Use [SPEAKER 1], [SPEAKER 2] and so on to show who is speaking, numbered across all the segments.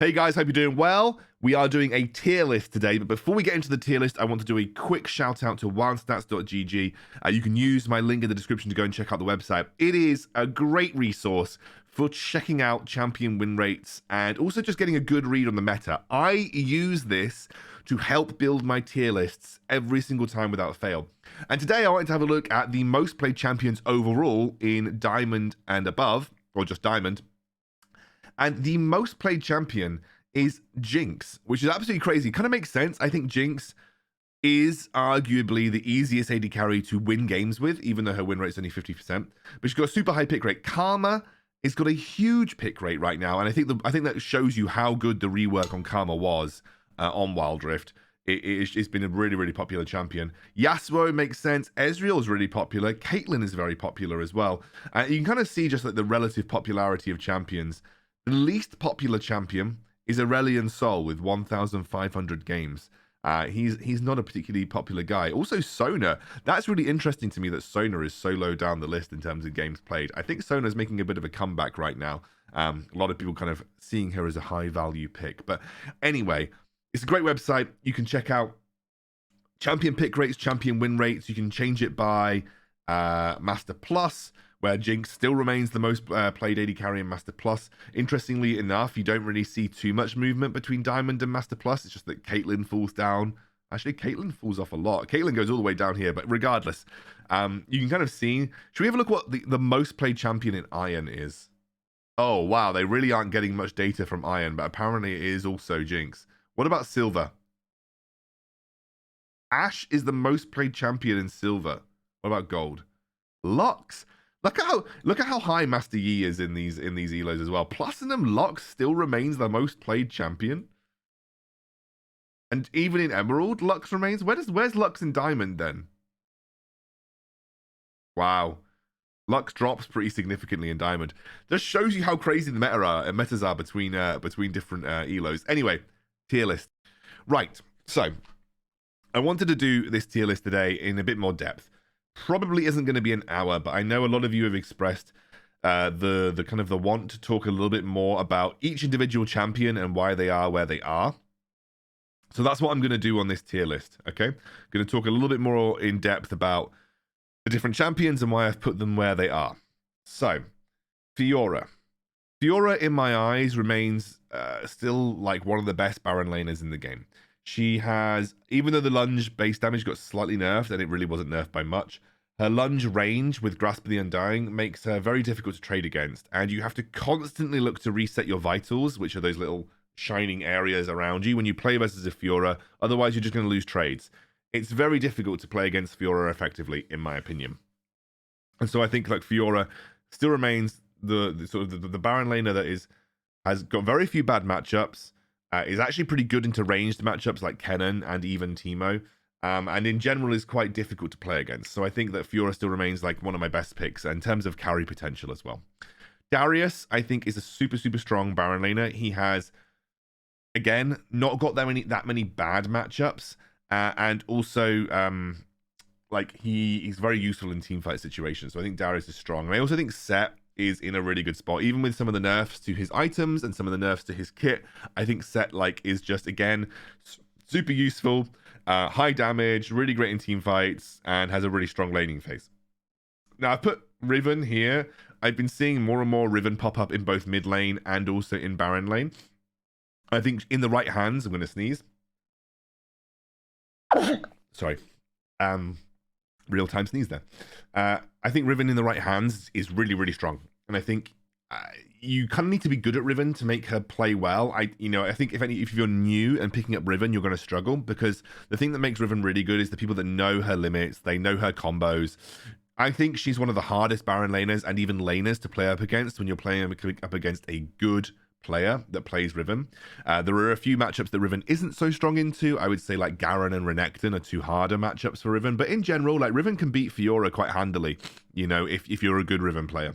[SPEAKER 1] Hey guys, hope you're doing well. We are doing a tier list today, but before we get into the tier list, I want to do a quick shout out to wildstats.gg. You can use my link in the description to go and check out the website. It is a great resource for checking out champion win rates and also just getting a good read on the meta. I use this to help build my tier lists every single time without fail. And today I wanted to have a look at the most played champions overall in Diamond and above, or just Diamond. And the most played champion is Jinx, which is absolutely crazy. Kind of makes sense. I think Jinx is arguably the easiest AD carry to win games with, even though her win rate is only 50%. But she's got a super high pick rate. Karma has got a huge pick rate right now, and I think that shows you how good the rework on Karma was on wildrift. It's been a really, really popular champion. Yasuo makes sense. Ezreal is really popular. Caitlyn is very popular as well. You can kind of see just like the relative popularity of champions. The least popular champion is Aurelion Sol with 1,500 games. He's not a particularly popular guy. Also, Sona. That's really interesting to me that Sona is so low down the list in terms of games played. I think Sona's making a bit of a comeback right now. A lot of people kind of seeing her as a high-value pick. But anyway, it's a great website. You can check out champion pick rates, champion win rates. You can change it by Master Plus, where Jinx still remains the most played AD carry in Master Plus. Interestingly enough, you don't really see too much movement between Diamond and Master Plus. It's just that Caitlyn falls down. Actually, Caitlyn falls off a lot. Caitlyn goes all the way down here, but regardless, you can kind of see. Should we have a look what the most played champion in Iron is? Oh, wow, they really aren't getting much data from Iron, but apparently it is also Jinx. What about Silver? Ashe is the most played champion in Silver. What about Gold? Lux. Look at how high Master Yi is in these elos as well. Platinum Lux still remains the most played champion. And even in Emerald, Lux remains. Where's Lux in Diamond then? Wow. Lux drops pretty significantly in Diamond. Just shows you how crazy the metas are between different elos. Anyway, tier list. Right. So, I wanted to do this tier list today in a bit more depth. Probably isn't going to be an hour, but I know a lot of you have expressed the kind of the want to talk a little bit more about each individual champion and why they are where they are. So that's what I'm going to do on this tier list, okay? I'm going to talk a little bit more in depth about the different champions and why I've put them where they are. So, Fiora. Fiora, in my eyes, remains still like one of the best Baron laners in the game. She has, even though the lunge base damage got slightly nerfed, and it really wasn't nerfed by much, her lunge range with Grasp of the Undying makes her very difficult to trade against, and you have to constantly look to reset your vitals, which are those little shining areas around you when you play versus a Fiora, otherwise you're just going to lose trades. It's very difficult to play against Fiora effectively, in my opinion. And so I think like Fiora still remains the sort of the Baron laner that has got very few bad matchups, is actually pretty good into ranged matchups like Kennen and even Teemo, and in general is quite difficult to play against. So I think that Fiora still remains like one of my best picks in terms of carry potential as well. Darius, I think, is a super, super strong Baron laner. He has, again, not got that many bad matchups, and also like he's very useful in teamfight situations. So I think Darius is strong. And I also think Set is in a really good spot, even with some of the nerfs to his items and some of the nerfs to his kit. I think Set like is just, again, super useful, high damage, really great in team fights, and has a really strong laning phase. Now I've put Riven here. I've been seeing more and more Riven pop up in both mid lane and also in Baron lane. I think in the right hands, I'm going to sneeze. Sorry. Real-time sneeze there. I think Riven in the right hands is really, really strong. And I think you kind of need to be good at Riven to make her play well. I think if you're new and picking up Riven, you're going to struggle, because the thing that makes Riven really good is the people that know her limits, they know her combos. I think she's one of the hardest Baron laners and even laners to play up against when you're playing up against a good player that plays Riven. There are a few matchups that Riven isn't so strong into. I would say like Garen and Renekton are two harder matchups for Riven, but in general, like Riven can beat Fiora quite handily, if you're a good Riven player.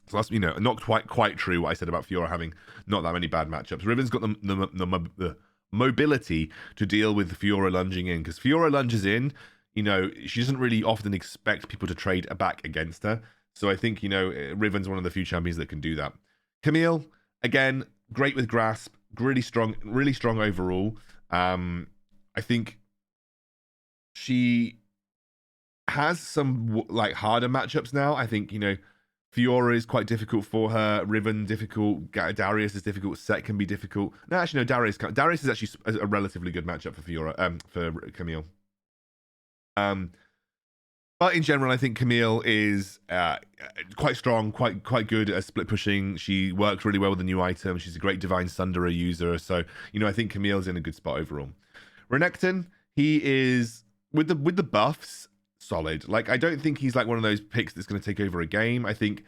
[SPEAKER 1] So that's, not quite true what I said about Fiora having not that many bad matchups. Riven's got the mobility to deal with Fiora lunging in, because Fiora lunges in, she doesn't really often expect people to trade back against her. So I think, Riven's one of the few champions that can do that. Camille, again, great with grasp, really strong overall. I think she has some like harder matchups now. I think, you know, Fiora is quite difficult for her. Riven difficult. Darius is difficult. Set can be difficult. No, actually, no. Darius is actually a relatively good matchup for Fiora. For Camille. But in general, I think Camille is quite strong, quite good at split pushing. She works really well with the new item. She's a great Divine Sunderer user. So, you know, I think Camille's in a good spot overall. Renekton, he is with the buffs, solid. Like, I don't think he's like one of those picks that's going to take over a game. I think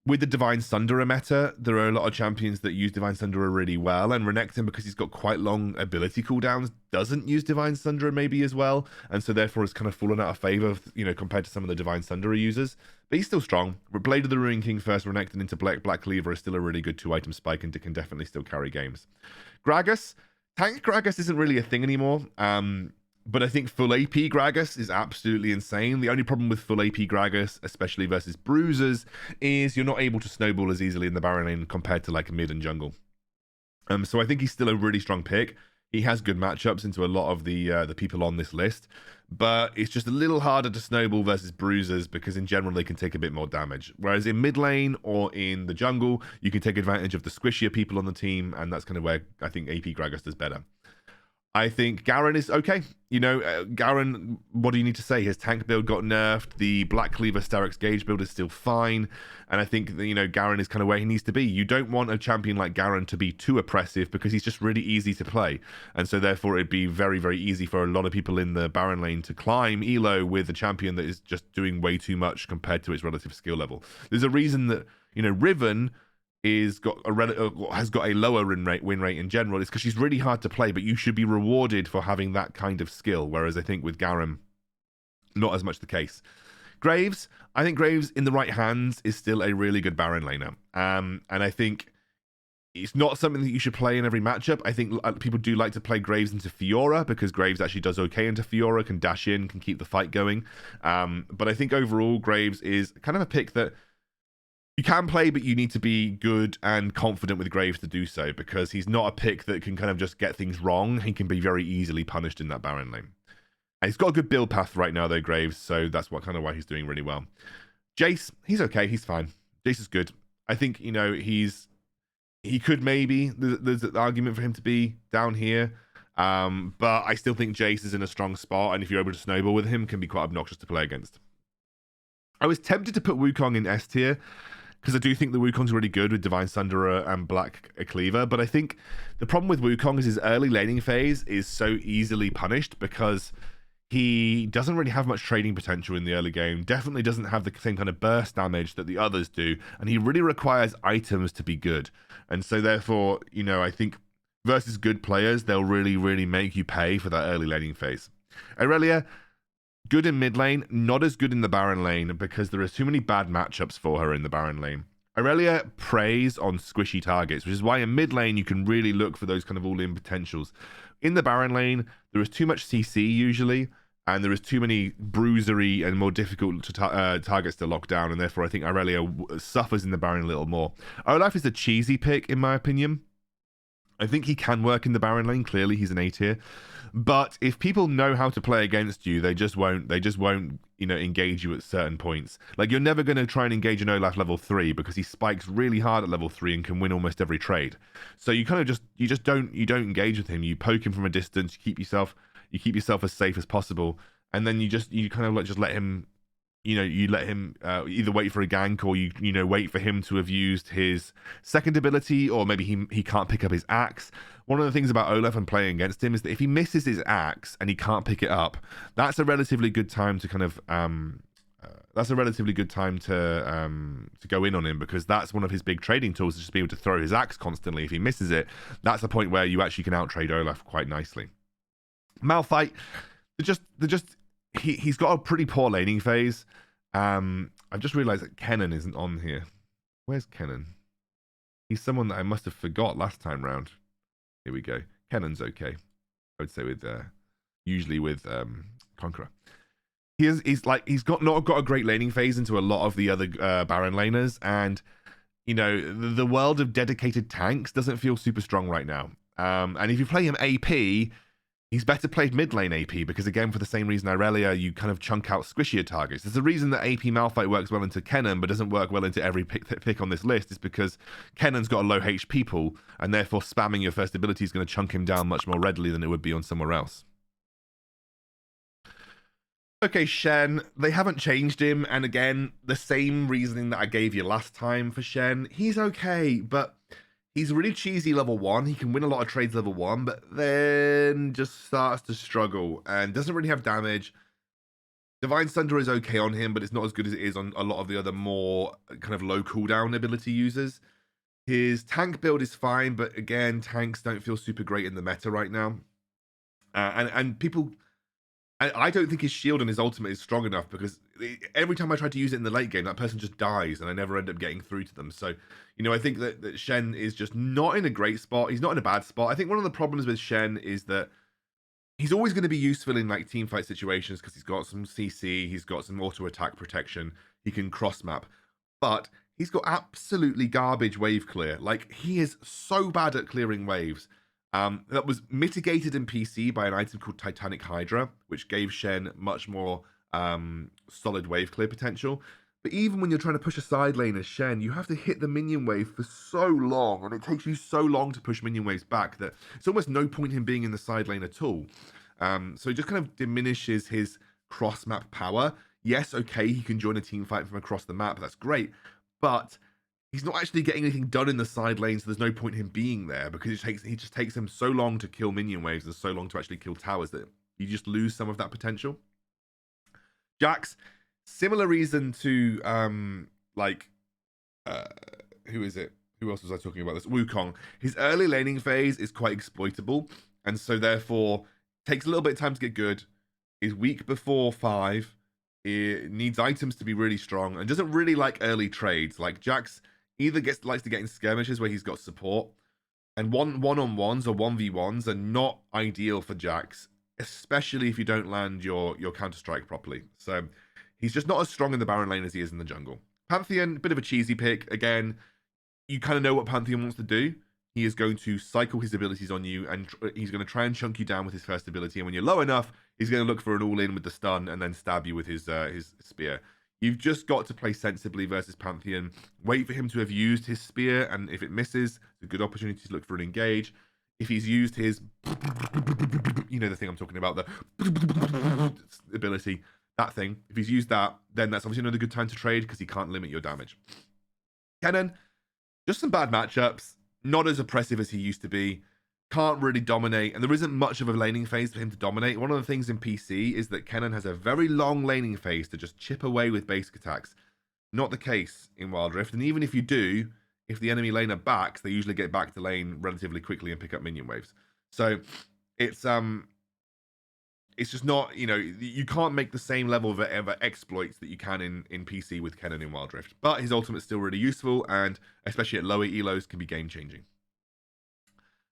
[SPEAKER 1] with the Divine Sunderer meta, there are a lot of champions that use Divine Sunderer really well, and Renekton, because he's got quite long ability cooldowns, doesn't use Divine Sunderer maybe as well, and so therefore it's kind of fallen out of favor, you know, compared to some of the Divine Sunderer users. But he's still strong. Blade of the Ruin King first, Renekton into Black Cleaver is still a really good 2-item spike and can definitely still carry games. Gragas, tank Gragas isn't really a thing anymore. But I think full AP Gragas is absolutely insane. The only problem with full AP Gragas, especially versus bruisers, is you're not able to snowball as easily in the Baron lane compared to like mid and jungle. So I think he's still a really strong pick. He has good matchups into a lot of the people on this list, but it's just a little harder to snowball versus bruisers because in general they can take a bit more damage. Whereas in mid lane or in the jungle, you can take advantage of the squishier people on the team, and that's kind of where I think AP Gragas does better. I think Garen is okay. You know, Garen, what do you need to say? His tank build got nerfed. The Black Cleaver Starix Gauge build is still fine. And I think that, you know, Garen is kind of where he needs to be. You don't want a champion like Garen to be too oppressive because he's just really easy to play. And so therefore it'd be very, very easy for a lot of people in the Baron lane to climb elo with a champion that is just doing way too much compared to its relative skill level. There's a reason that, you know, Riven has got a lower win rate in general. It's because she's really hard to play, but you should be rewarded for having that kind of skill. Whereas I think with Garen, not as much the case. Graves, I think Graves in the right hands is still a really good Baron laner. And I think it's not something that you should play in every matchup. I think people do like to play Graves into Fiora because Graves actually does okay into Fiora, can dash in, can keep the fight going. But I think overall Graves is kind of a pick that you can play, but you need to be good and confident with Graves to do so, because he's not a pick that can kind of just get things wrong. He can be very easily punished in that Baron lane. And he's got a good build path right now, though, Graves, so that's kind of why he's doing really well. Jace, he's okay. He's fine. Jace is good. I think, you know, he could maybe, there's an argument for him to be down here, but I still think Jace is in a strong spot, and if you're able to snowball with him, can be quite obnoxious to play against. I was tempted to put Wukong in S tier, because I do think the Wukong's really good with Divine Sunderer and Black Cleaver, but I think the problem with Wukong is his early laning phase is so easily punished because he doesn't really have much trading potential in the early game, definitely doesn't have the same kind of burst damage that the others do, and he really requires items to be good. And so therefore, you know, I think versus good players, they'll really, really make you pay for that early laning phase. Aurelia, good in mid lane, not as good in the Baron lane because there are too many bad matchups for her in the Baron lane. Aurelia preys on squishy targets, which is why in mid lane you can really look for those kind of all-in potentials. In the Baron lane, there is too much CC usually, and there is too many bruisery and more difficult targets to lock down, and therefore I think Aurelia suffers in the Baron a little more. Olaf is a cheesy pick in my opinion. I think he can work in the Baron lane. Clearly, he's an A tier. But if people know how to play against you, they just won't, you know, engage you at certain points. Like, you're never going to try and engage an Olaf level 3 because he spikes really hard at level 3 and can win almost every trade. So you kind of don't engage with him. You poke him from a distance. You keep yourself as safe as possible, and then you kind of just let him. You know, you let him either wait for a gank or you know wait for him to have used his second ability, or maybe he can't pick up his axe. One of the things about Olaf and playing against him is that if he misses his axe and he can't pick it up, that's a relatively good time to kind of to go in on him, because that's one of his big trading tools, is just be able to throw his axe constantly. If he misses it, that's a point where you actually can outtrade Olaf quite nicely. Malphite, he's got a pretty poor laning phase. I've just realized that Kennen isn't on here. Where's Kennen? He's someone that I must have forgot last time round. Here we go. Kennen's okay. I would say usually with Conqueror. He's not got a great laning phase into a lot of the other Baron laners, and you know, the world of dedicated tanks doesn't feel super strong right now. And if you play him AP, he's better played mid lane AP because, again, for the same reason Irelia, you kind of chunk out squishier targets. There's a reason that AP Malphite works well into Kennen but doesn't work well into every pick on this list. Is because Kennen's got a low HP pool, and therefore spamming your first ability is going to chunk him down much more readily than it would be on somewhere else. Okay, Shen, they haven't changed him, and again, the same reasoning that I gave you last time for Shen. He's okay, but he's really cheesy level 1. He can win a lot of trades level 1, but then just starts to struggle and doesn't really have damage. Divine Sunder is okay on him, but it's not as good as it is on a lot of the other more kind of low cooldown ability users. His tank build is fine, but again, tanks don't feel super great in the meta right now. And people... I don't think his shield and his ultimate is strong enough because every time I try to use it in the late game, that person just dies and I never end up getting through to them. So, you know, I think that Shen is just not in a great spot. He's not in a bad spot. I think one of the problems with Shen is that he's always going to be useful in like team fight situations because he's got some CC, he's got some auto attack protection, he can cross map, but he's got absolutely garbage wave clear. Like, he is so bad at clearing waves. That was mitigated in PC by an item called Titanic Hydra, which gave Shen much more solid wave clear potential. But even when you're trying to push a side lane as Shen, you have to hit the minion wave for so long, and it takes you so long to push minion waves back that it's almost no point him being in the side lane at all. So it just kind of diminishes his cross-map power. Yes, okay, he can join a team fight from across the map, that's great, but he's not actually getting anything done in the side lane, so there's no point in him being there because he just takes him so long to kill minion waves and so long to actually kill towers that you just lose some of that potential. Jax, similar reason to who is it? Who else was I talking about this? Wukong. His early laning phase is quite exploitable, and so therefore takes a little bit of time to get good, is weak before 5, it needs items to be really strong, and doesn't really like early trades. Like, Jax either likes to get in skirmishes where he's got support, and one-on-ones or 1v1s are not ideal for Jax, especially if you don't land your counter-strike properly. So he's just not as strong in the Baron lane as he is in the jungle. Pantheon, bit of a cheesy pick. Again, you kind of know what Pantheon wants to do. He is going to cycle his abilities on you, and he's going to try and chunk you down with his first ability, and when you're low enough, he's going to look for an all-in with the stun and then stab you with his spear. You've just got to play sensibly versus Pantheon. Wait for him to have used his spear, and if it misses, it's a good opportunity to look for an engage. If he's used his, you know, the thing I'm talking about, the ability, that thing, if he's used that, then that's obviously another good time to trade because he can't limit your damage. Kennen, just some bad matchups, not as oppressive as he used to be. Can't really dominate, and there isn't much of a laning phase for him to dominate. One of the things in PC is that Kennen has a very long laning phase to just chip away with basic attacks. Not the case in Wild Rift, and even if you do, if the enemy laner backs, they usually get back to lane relatively quickly and pick up minion waves. So it's just not, you know, you can't make the same level of exploits that you can in PC with Kennen in Wild Rift. But his ultimate's still really useful, and especially at lower elos can be game changing.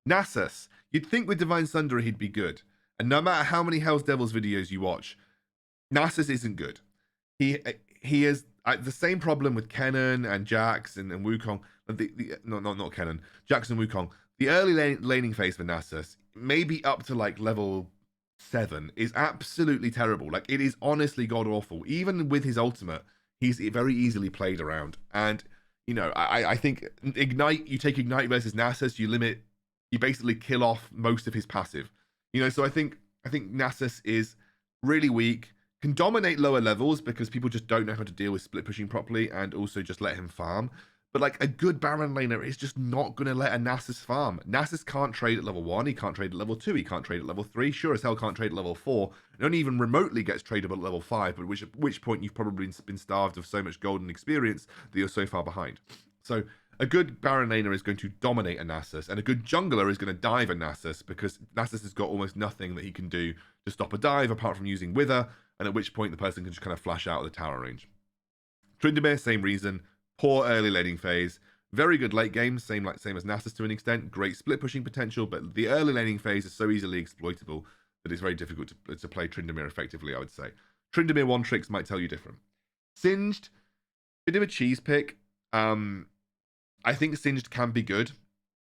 [SPEAKER 1] Nasus, you'd think with Divine Sunder he'd be good, and no matter how many Hell's Devils videos you watch, Nasus isn't good. He is the same problem with Kennen and Jax and Wukong. Not Kennen, Jax and Wukong. The early laning phase for Nasus, maybe up to like level 7, is absolutely terrible. Like, it is honestly god awful. Even with his ultimate, he's very easily played around. And you know, I think Ignite, you take Ignite versus Nasus, you basically kill off most of his passive. You know, so I think Nasus is really weak, can dominate lower levels because people just don't know how to deal with split pushing properly, and also just let him farm. But like, a good Baron laner is just not going to let a Nasus farm. Nasus can't trade at level 1, he can't trade at level 2, he can't trade at level 3, sure as hell can't trade at level 4, and only even remotely gets tradable at level 5, but at which point you've probably been starved of so much golden experience that you're so far behind. So a good Baron laner is going to dominate a Nasus, and a good jungler is going to dive a Nasus, because Nasus has got almost nothing that he can do to stop a dive apart from using Wither, and at which point the person can just kind of flash out of the tower range. Tryndamere, same reason. Poor early laning phase, very good late game, same as Nasus to an extent, great split pushing potential, but the early laning phase is so easily exploitable that it's very difficult to play Tryndamere effectively, I would say. Tryndamere one tricks might tell you different. Singed, bit of a cheese pick. I think Singed can be good.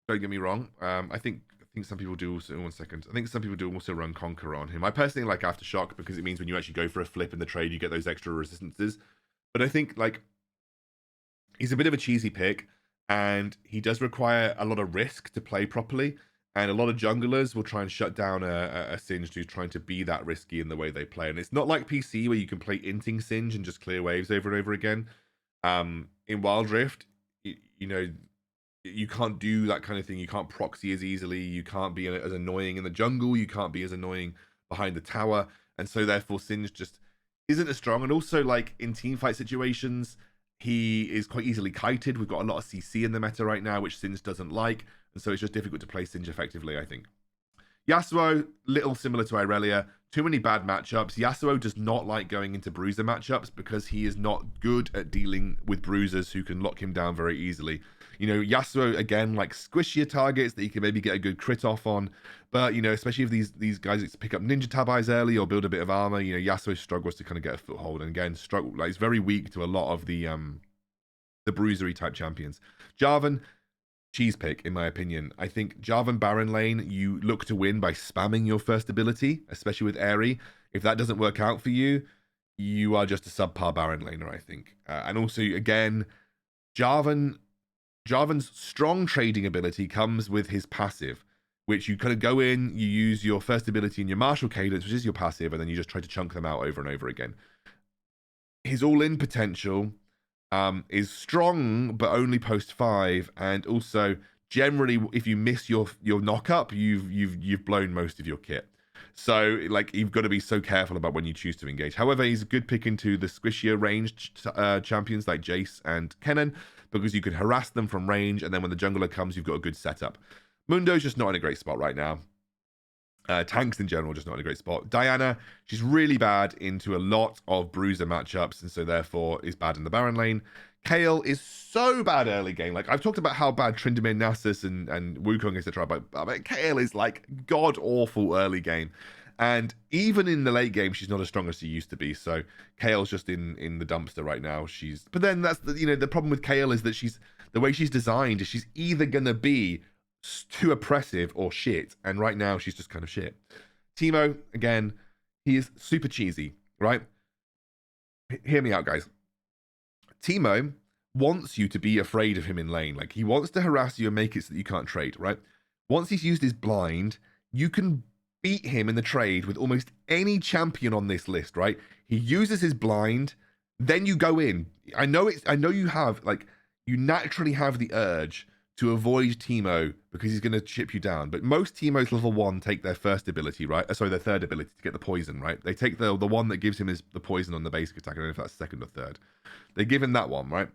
[SPEAKER 1] Don't get me wrong. I think some people do also. 1 second. I think some people do also run Conqueror on him. I personally like Aftershock because it means when you actually go for a flip in the trade, you get those extra resistances. But I think like he's a bit of a cheesy pick, and he does require a lot of risk to play properly. And a lot of junglers will try and shut down a Singed who's trying to be that risky in the way they play. And it's not like PC where you can play inting Singed and just clear waves over and over again. In wildrift, you know, you can't do that kind of thing. You can't proxy as easily. You can't be as annoying in the jungle. You can't be as annoying behind the tower. And so therefore Singed just isn't as strong. And also like in team fight situations, he is quite easily kited. We've got a lot of CC in the meta right now, which Singed doesn't like. And so it's just difficult to play Singed effectively, I think. Yasuo, little similar to Irelia. Too many bad matchups. Yasuo does not like going into bruiser matchups because he is not good at dealing with bruisers who can lock him down very easily. You know, Yasuo, again, like squishier targets that you can maybe get a good crit off on. But, you know, especially if these guys pick up ninja tabis early or build a bit of armor, you know, Yasuo struggles to kind of get a foothold. And again, like, it's very weak to a lot of the bruisery type champions. Jarvan, cheese pick, in my opinion. I think Jarvan Baron lane, you look to win by spamming your first ability, especially with Aerie. If that doesn't work out for you, you are just a subpar Baron laner, I think. And also, again, Jarvan's strong trading ability comes with his passive, which you kind of go in, you use your first ability in your martial cadence, which is your passive, and then you just try to chunk them out over and over again. His all-in potential is strong, but only post 5, and also generally, if you miss your knock up, you've blown most of your kit. So like you've got to be so careful about when you choose to engage. However, he's a good pick into the squishier ranged champions like Jace and Kennen because you can harass them from range, and then when the jungler comes, you've got a good setup. Mundo's just not in a great spot right now. Tanks in general just not in a great spot. Diana, she's really bad into a lot of bruiser matchups, and so therefore is bad in the Baron lane. Kayle is so bad early game. Like I've talked about how bad Tryndamere, Nasus, and Wukong, etc. But Kayle is like god awful early game, and even in the late game, she's not as strong as she used to be. So Kayle's just in the dumpster right now. But then that's the problem with Kayle is that the way she's designed is she's either gonna be too oppressive or shit, and right now she's just kind of shit. Teemo, again, he is super cheesy, right? Hear me out, guys. Teemo wants you to be afraid of him in lane. Like he wants to harass you and make it so that you can't trade, right? Once he's used his blind, you can beat him in the trade with almost any champion on this list, right? He uses his blind, then you go in. I know you naturally have the urge to avoid Teemo because he's going to chip you down. But most Teemos level 1 take their first ability, right? Sorry, their third ability to get the poison, right? They take the one that gives him the poison on the basic attack. I don't know if that's second or third. They give him that one, right?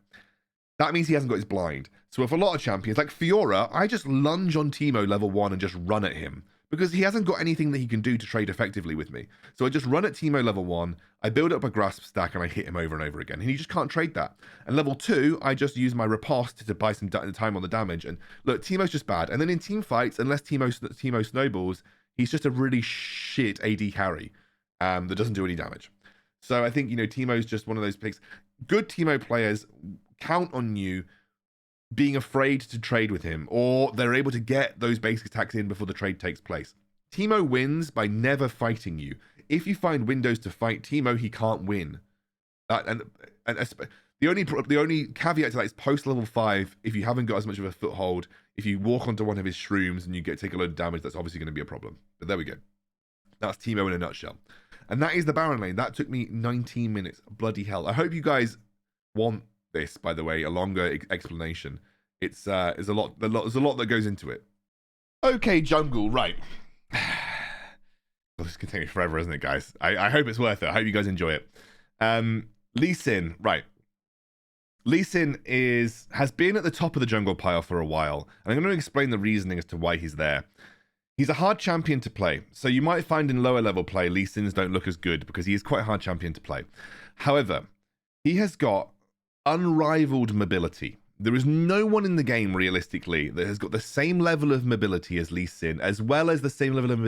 [SPEAKER 1] That means he hasn't got his blind. So if a lot of champions, like Fiora, I just lunge on Teemo level 1 and just run at him because he hasn't got anything that he can do to trade effectively with me. So I just run at Teemo level 1, I build up a grasp stack, and I hit him over and over again. And he just can't trade that. And level 2, I just use my riposte to buy some time on the damage. And look, Teemo's just bad. And then in team fights, unless Teemo snowballs, he's just a really shit AD carry that doesn't do any damage. So I think, Teemo's just one of those picks. Good Teemo players count on you being afraid to trade with him, or they're able to get those basic attacks in before the trade takes place. Teemo wins by never fighting you. If you find windows to fight Teemo, he can't win. And the only caveat to that is post level 5. If you haven't got as much of a foothold, if you walk onto one of his shrooms and you take a load of damage, that's obviously going to be a problem. But there we go. That's Teemo in a nutshell. And that is the Baron lane. That took me 19 minutes. Bloody hell. I hope you guys want this, by the way, a longer explanation. It's there's a lot that goes into it. Okay, jungle, right. Well, this can take me forever, isn't it, guys? I hope it's worth it. I hope you guys enjoy it. Lee Sin, right. Lee Sin has been at the top of the jungle pile for a while, and I'm going to explain the reasoning as to why he's there. He's a hard champion to play, so you might find in lower level play, Lee Sins don't look as good because he is quite a hard champion to play. However, he has got unrivaled mobility. There is no one in the game, realistically, that has got the same level of mobility as Lee Sin, as well as the same level of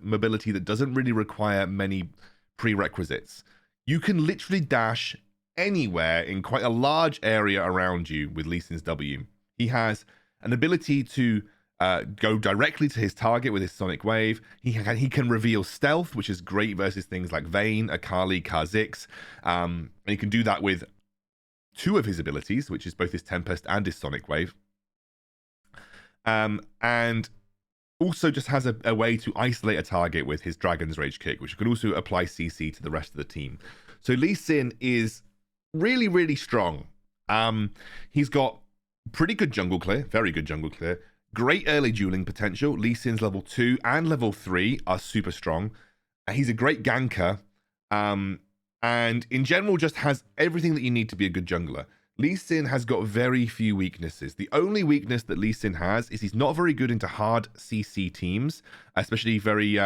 [SPEAKER 1] mobility that doesn't really require many prerequisites. You can literally dash anywhere in quite a large area around you with Lee Sin's W. He has an ability to go directly to his target with his Sonic Wave. He can reveal stealth, which is great versus things like Vayne, Akali, Kha'Zix. And he can do that with 2 of his abilities, which is both his Tempest and his Sonic Wave. And also just has a way to isolate a target with his Dragon's Rage kick, which can also apply CC to the rest of the team. So Lee Sin is really, really strong. He's got pretty good jungle clear, very good jungle clear, great early dueling potential. Lee Sin's level 2 and level 3 are super strong. He's a great ganker, and in general just has everything that you need to be a good jungler. Lee Sin has got very few weaknesses. The only weakness that Lee Sin has is he's not very good into hard CC teams, especially very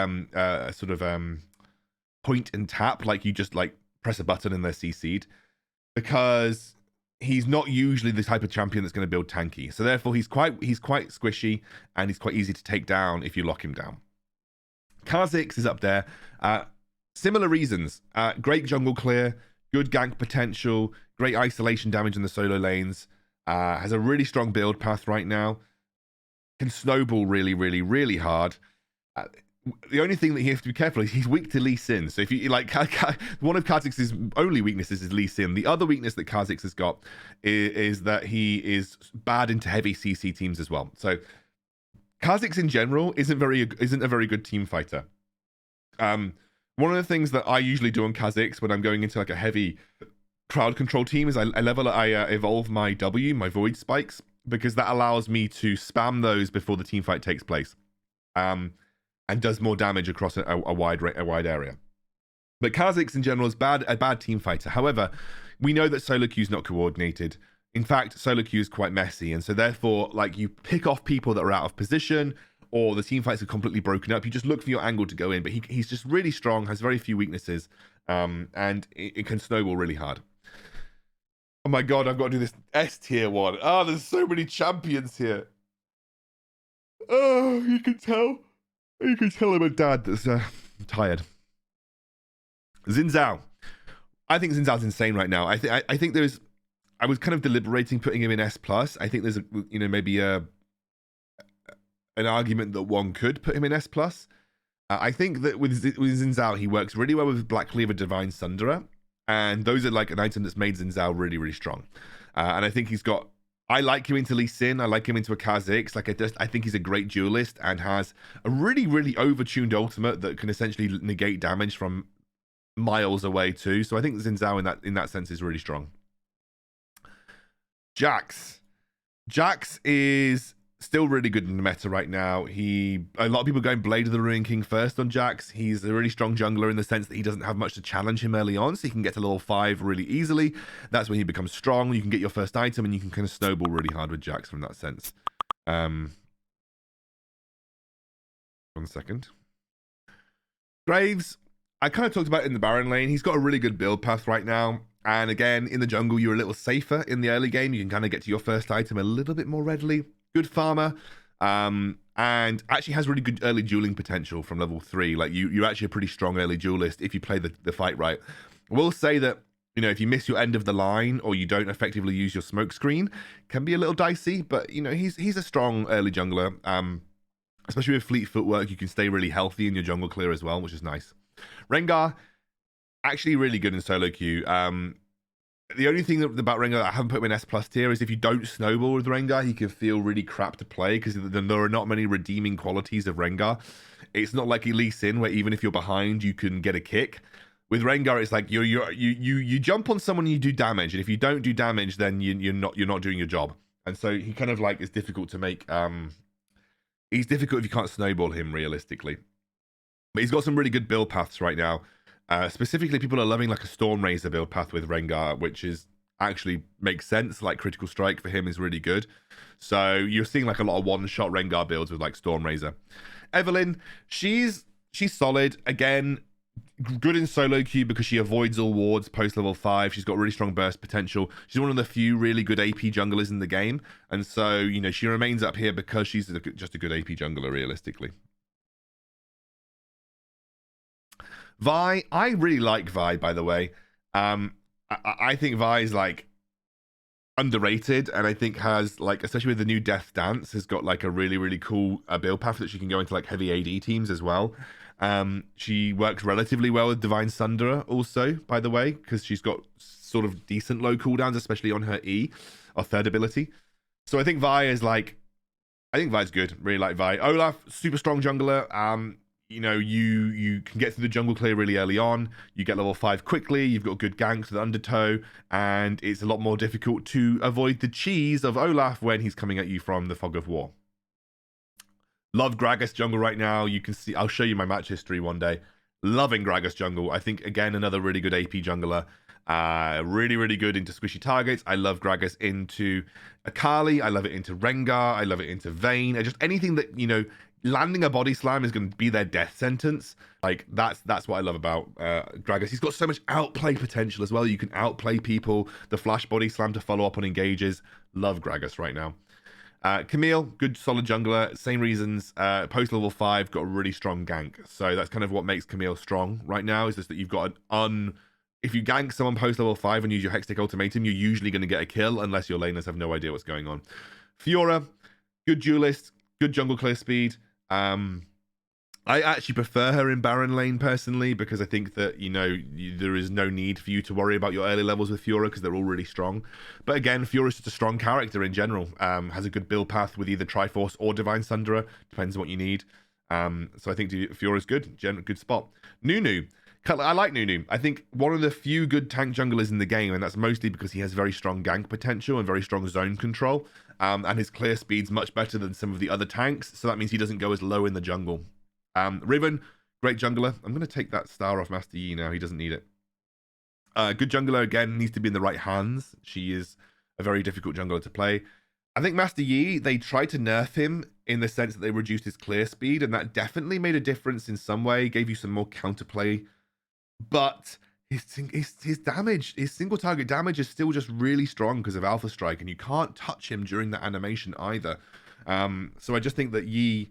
[SPEAKER 1] point and tap, like you just like press a button and they're CC'd, because he's not usually the type of champion that's going to build tanky. So therefore he's quite squishy and he's quite easy to take down if you lock him down. Kha'Zix is up there. Similar reasons. Great jungle clear, good gank potential, great isolation damage in the solo lanes, has a really strong build path right now, can snowball really, really, really hard. The only thing that you have to be careful is he's weak to Lee Sin. So if you like, one of Kha'Zix's only weaknesses is Lee Sin. The other weakness that Kha'Zix has got is that he is bad into heavy CC teams as well. So Kha'Zix in general isn't a very good team fighter. One of the things that I usually do on Kha'Zix when I'm going into like a heavy crowd control team is I evolve my my Void Spikes, because that allows me to spam those before the team fight takes place, and does more damage across a wide area. But Kha'Zix in general is a bad team fighter. However, we know that solo queue is not coordinated. In fact, solo queue is quite messy, and so therefore, like, you pick off people that are out of position, or the team fights are completely broken up. You just look for your angle to go in, but he's just really strong, has very few weaknesses, and it can snowball really hard. Oh my god, I've got to do this S tier one. Oh, there's so many champions here. Oh, you can tell I'm a dad that's tired. Xin Zhao. I think Xin Zhao's insane right now. I think I was kind of deliberating putting him in S+. I think there's maybe an argument that one could put him in S+. I think that with Xin Zhao, he works really well with Black Cleaver Divine Sunderer, and those are like an item that's made Xin Zhao really, really strong. And I think I like him into Lee Sin. I like him into a Kha'Zix. I think he's a great duelist and has a really, really overtuned ultimate that can essentially negate damage from miles away too. So I think Xin Zhao in that sense is really strong. Jax is still really good in the meta right now. A lot of people going Blade of the Ruin King first on Jax. He's a really strong jungler in the sense that he doesn't have much to challenge him early on, so he can get to level 5 really easily. That's when he becomes strong. You can get your first item and you can kind of snowball really hard with Jax from that sense. 1 second. Graves, I kind of talked about it in the Baron lane. He's got a really good build path right now. And again, in the jungle, you're a little safer in the early game. You can kind of get to your first item a little bit more readily. Good farmer, and actually has really good early dueling potential from level 3. Like you're actually a pretty strong early duelist if you play the fight right. I will say that, if you miss your end of the line or you don't effectively use your smoke screen, can be a little dicey. But he's a strong early jungler. Especially with fleet footwork, you can stay really healthy in your jungle clear as well, which is nice. Rengar, actually really good in solo queue. The only thing about Rengar that I haven't put him in S+ tier is if you don't snowball with Rengar, he can feel really crap to play because there are not many redeeming qualities of Rengar. It's not like Lee Sin where even if you're behind, you can get a kick. With Rengar, it's like you jump on someone and you do damage, and if you don't do damage, then you're not doing your job. And so he kind of like is difficult to make. He's difficult if you can't snowball him realistically. But he's got some really good build paths right now. Specifically, people are loving like a Stormrazor build path with Rengar, which is actually makes sense. Like Critical Strike for him is really good. So you're seeing like a lot of one-shot Rengar builds with like Stormrazor. Evelynn, she's solid. Again, good in solo queue because she avoids all wards post level 5. She's got really strong burst potential. She's one of the few really good AP junglers in the game. And so, she remains up here because she's just a good AP jungler realistically. Vi, I really like Vi, by the way. I think Vi is like underrated, and I think has like, especially with the new Death Dance, has got like a really really cool build path that she can go into like heavy AD teams as well. She works relatively well with Divine Sunderer also, by the way, because she's got sort of decent low cooldowns, especially on her E, or third ability. So I think Vi is like, I think Vi's good. Really like Vi. Olaf, super strong jungler. You know, you can get through the jungle clear really early on. You get level 5 quickly. You've got good ganks with Undertow, and it's a lot more difficult to avoid the cheese of Olaf when he's coming at you from the Fog of War. Love Gragas jungle right now. You can see, I'll show you my match history one day. Loving Gragas jungle. I think, again, another really good AP jungler. Really, really good into squishy targets. I love Gragas into Akali. I love it into Rengar. I love it into Vayne. Just anything that, you know, landing a body slam is going to be their death sentence. Like, that's what I love about Gragas. He's got so much outplay potential as well. You can outplay people. The flash body slam to follow up on engages. Love Gragas right now. Camille, good solid jungler. Same reasons. Post level 5, got a really strong gank. So that's kind of what makes Camille strong right now, is just that you've got if you gank someone post level 5 and use your Hextech ultimatum, you're usually going to get a kill unless your laners have no idea what's going on. Fiora, good duelist, good jungle clear speed. I actually prefer her in Baron lane personally, because I think that, you know, there is no need for you to worry about your early levels with Fiora because they're all really strong. But again, Fiora's just a strong character in general. Has a good build path with either Triforce or Divine Sunderer, depends on what you need. So I think Fiora's good, good spot. Nunu. I like Nunu. I think one of the few good tank junglers in the game, and that's mostly because he has very strong gank potential and very strong zone control. And his clear speed's much better than some of the other tanks, so that means he doesn't go as low in the jungle. Riven, great jungler. I'm going to take that star off Master Yi now. He doesn't need it. Good jungler, again, needs to be in the right hands. She is a very difficult jungler to play. I think Master Yi, they tried to nerf him in the sense that they reduced his clear speed, and that definitely made a difference in some way, gave you some more counterplay. But his damage, his single target damage is still just really strong because of Alpha Strike, and you can't touch him during that animation either. So I just think that Yi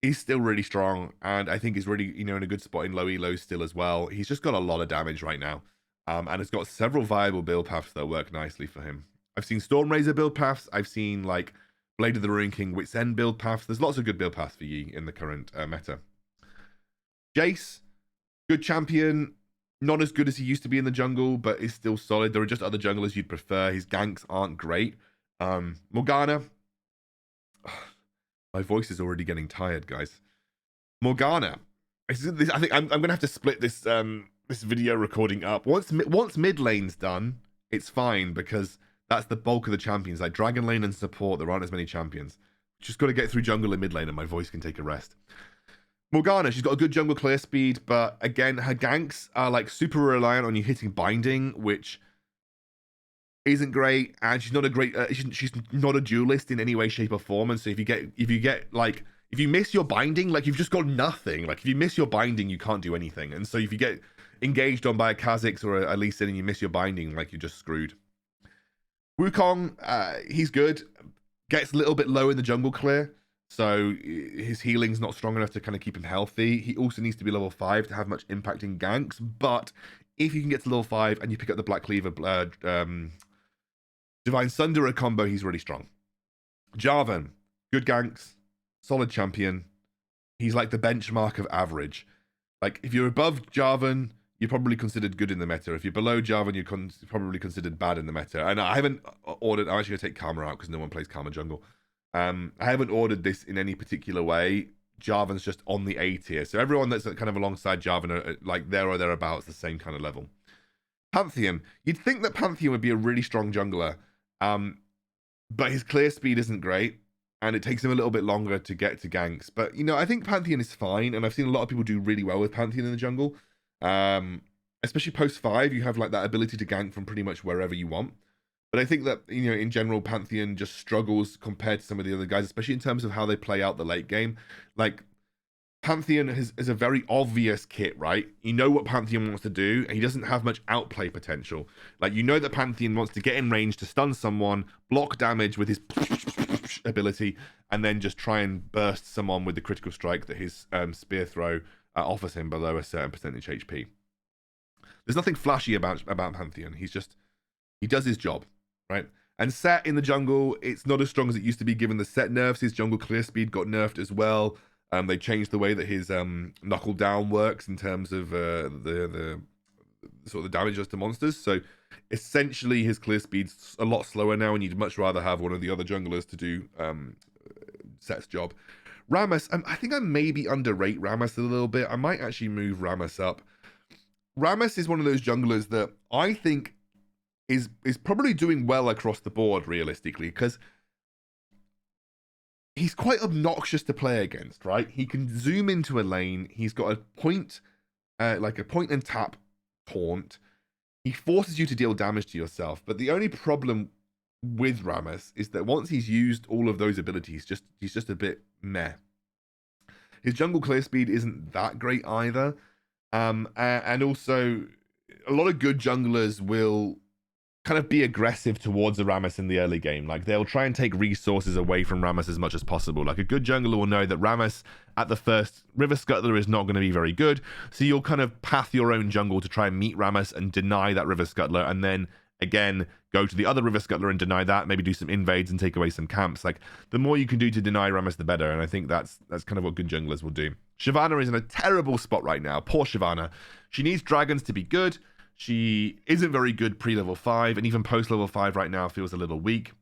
[SPEAKER 1] is still really strong, and I think he's really, you know, in a good spot in low elos still as well. He's just got a lot of damage right now, and has got several viable build paths that work nicely for him. I've seen Stormrazor build paths. I've seen like Blade of the Ruin King, Wit's End build paths. There's lots of good build paths for Yi in the current meta. Jace, good champion. Not as good as he used to be in the jungle, but is still solid. There are just other junglers you'd prefer. His ganks aren't great. Morgana. My voice is already getting tired, guys. Morgana. I think I'm going to have to split this this video recording up. Once mid lane's done, it's fine, because that's the bulk of the champions. Like Dragon Lane and support, there aren't as many champions. Just got to get through jungle and mid lane, and my voice can take a rest. Morgana, she's got a good jungle clear speed, but again, her ganks are like super reliant on you hitting binding, which isn't great. And she's not a great, she's not a duelist in any way, shape, or form. And so if you miss your binding, like you've just got nothing. Like if you miss your binding, you can't do anything. And so if you get engaged on by a Kha'Zix or a Lee Sin and you miss your binding, like you're just screwed. Wukong, he's good, gets a little bit low in the jungle clear. So his healing's not strong enough to kind of keep him healthy. He also needs to be level 5 to have much impact in ganks. But if you can get to level 5 and you pick up the Black Cleaver Divine Sunderer combo, he's really strong. Jarvan, good ganks, solid champion. He's like the benchmark of average. Like if you're above Jarvan, you're probably considered good in the meta. If you're below Jarvan, you're probably considered bad in the meta. And I haven't ordered, I'm actually going to take Karma out because no one plays Karma jungle. I haven't ordered this in any particular way. Jarvan's just on the A tier. So everyone that's kind of alongside Jarvan are like there or thereabouts, the same kind of level. Pantheon. You'd think that Pantheon would be a really strong jungler. But his clear speed isn't great. And it takes him a little bit longer to get to ganks. But, you know, I think Pantheon is fine. And I've seen a lot of people do really well with Pantheon in the jungle. Especially post 5, you have like that ability to gank from pretty much wherever you want. But I think that, you know, in general, Pantheon just struggles compared to some of the other guys, especially in terms of how they play out the late game. Like, Pantheon is a very obvious kit, right? You know what Pantheon wants to do, and he doesn't have much outplay potential. Like, you know that Pantheon wants to get in range to stun someone, block damage with his ability, and then just try and burst someone with the critical strike that his spear throw offers him below a certain percentage HP. There's nothing flashy about Pantheon. He does his job. Right, And Set in the jungle, it's not as strong as it used to be given the Set nerfs. His jungle clear speed got nerfed as well. They changed the way that his knuckle down works in terms of the sort of the damage does to monsters. So essentially his clear speed's a lot slower now, and you'd much rather have one of the other junglers to do Set's job. Rammus, I think I maybe underrate Rammus a little bit. I might actually move Rammus up. Rammus is one of those junglers that I think is probably doing well across the board, realistically, because he's quite obnoxious to play against, right? He can zoom into a lane. He's got a point, like a point and tap taunt. He forces you to deal damage to yourself. But the only problem with Rammus is that once he's used all of those abilities, he's just a bit meh. His jungle clear speed isn't that great either. And also, a lot of good junglers will kind of be aggressive towards the Rammus in the early game. Like, they'll try and take resources away from Rammus as much as possible. Like, a good jungler will know that Rammus at the first River Scuttler is not going to be very good, so you'll kind of path your own jungle to try and meet Rammus and deny that River Scuttler, and then again go to the other River Scuttler and deny that, maybe do some invades and take away some camps. Like, the more you can do to deny Rammus, the better, and I think that's kind of what good junglers will do. Shyvana is in a terrible spot right now. Poor Shyvana. She needs dragons to be good. She isn't very good pre-level 5, and even post-level 5 right now feels a little weak.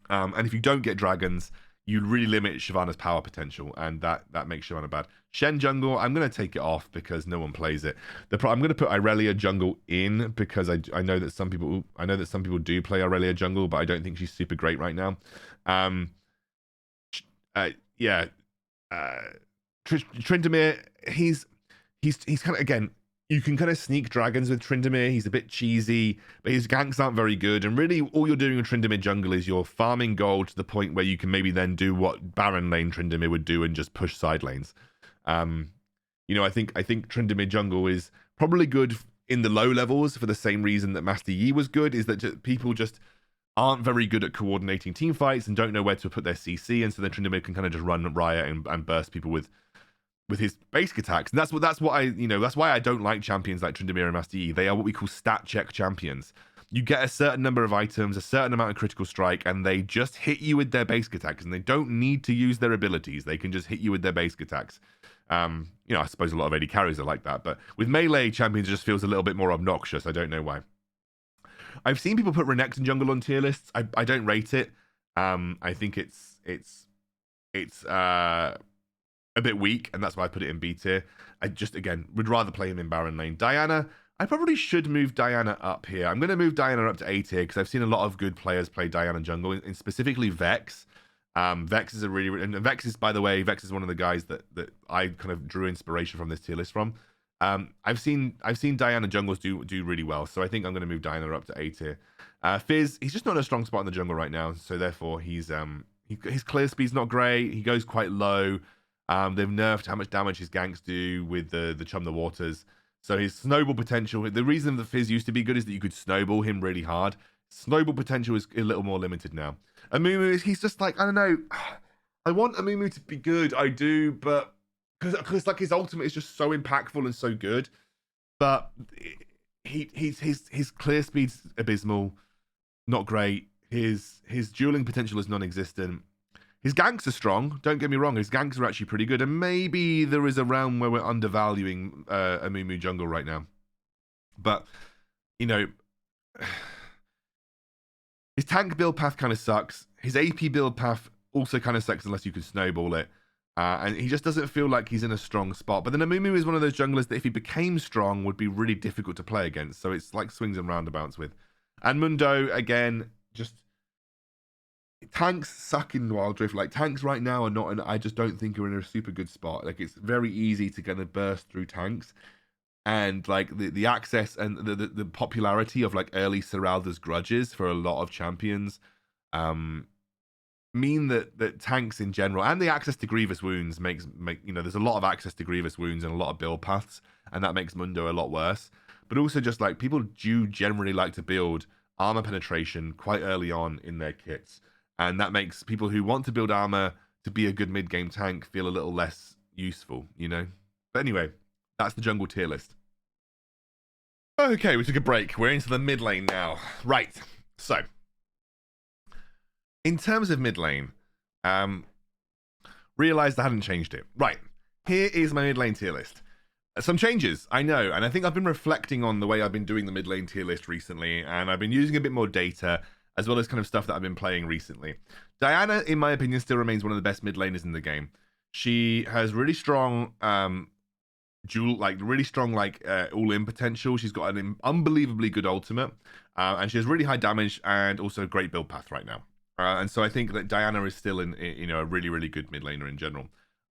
[SPEAKER 1] And if you don't get dragons, you really limit Shyvana's power potential, and that makes Shyvana bad. Shen jungle, I'm going to take it off because no one plays it. I'm going to put Irelia jungle in because I know that some people do play Irelia jungle, but I don't think she's super great right now. Tryndamere, he's kind of, again, you can kind of sneak dragons with Tryndamere. He's a bit cheesy, but his ganks aren't very good. And really, all you're doing with Tryndamere jungle is you're farming gold to the point where you can maybe then do what Baron lane Tryndamere would do and just push side lanes. I think Tryndamere jungle is probably good in the low levels for the same reason that Master Yi was good, is that people just aren't very good at coordinating team fights and don't know where to put their CC, and so then Tryndamere can kind of just run riot and burst people with his basic attacks. And that's why I don't like champions like Tryndamere and Master Yi. They are what we call stat check champions. You get a certain number of items, a certain amount of critical strike, and they just hit you with their basic attacks, and they don't need to use their abilities. They can just hit you with their basic attacks. I suppose a lot of AD carries are like that, but with melee champions, it just feels a little bit more obnoxious. I don't know why. I've seen people put Renekton jungle on tier lists. I don't rate it. I think it's a bit weak, and that's why I put it in B tier. I just, again, would rather play him in Baron lane. Diana, I probably should move Diana up here. I'm going to move Diana up to A tier because I've seen a lot of good players play Diana jungle, and specifically Vex. Vex is and Vex is, by the way, Vex is one of the guys that I kind of drew inspiration from this tier list from. I've seen Diana jungles do really well, so I think I'm going to move Diana up to A tier. Fizz, he's just not in a strong spot in the jungle right now, so therefore his clear speed's not great. He goes quite low. They've nerfed how much damage his ganks do with the Chum the Waters. So his snowball potential, the reason that Fizz used to be good is that you could snowball him really hard. Snowball potential is a little more limited now. Amumu, he's just like, I don't know. I want Amumu to be good, I do, but because like his ultimate is just so impactful and so good. But his clear speed's abysmal, not great. His dueling potential is non-existent. His ganks are strong, don't get me wrong, his ganks are actually pretty good, and maybe there is a realm where we're undervaluing Amumu jungle right now. But, his tank build path kind of sucks. His AP build path also kind of sucks unless you can snowball it. And he just doesn't feel like he's in a strong spot. But then Amumu is one of those junglers that if he became strong would be really difficult to play against. So it's like swings and roundabouts with. And Mundo, again, just... tanks suck in wildrift. Like, tanks right now are not, I just don't think are in a super good spot. Like, it's very easy to kind of burst through tanks, and like the access and the popularity of like early Seralda's grudges for a lot of champions mean that tanks in general, and the access to grievous wounds make there's a lot of access to grievous wounds and a lot of build paths, and that makes Mundo a lot worse. But also just like people do generally like to build armor penetration quite early on in their kits. And that makes people who want to build armor to be a good mid-game tank feel a little less useful, But anyway, that's the jungle tier list. Okay, we took a break. We're into the mid lane now. Right, so In terms of mid lane, realized I hadn't changed it. Right, here is my mid lane tier list. Some changes, I know, and I think I've been reflecting on the way I've been doing the mid lane tier list recently, and I've been using a bit more data, as well as kind of stuff that I've been playing recently. Diana, in my opinion, still remains one of the best mid laners in the game. She has really strong all-in potential. She's got an unbelievably good ultimate, and she has really high damage and also a great build path right now. And so I think that Diana is still in a really, really good mid laner in general.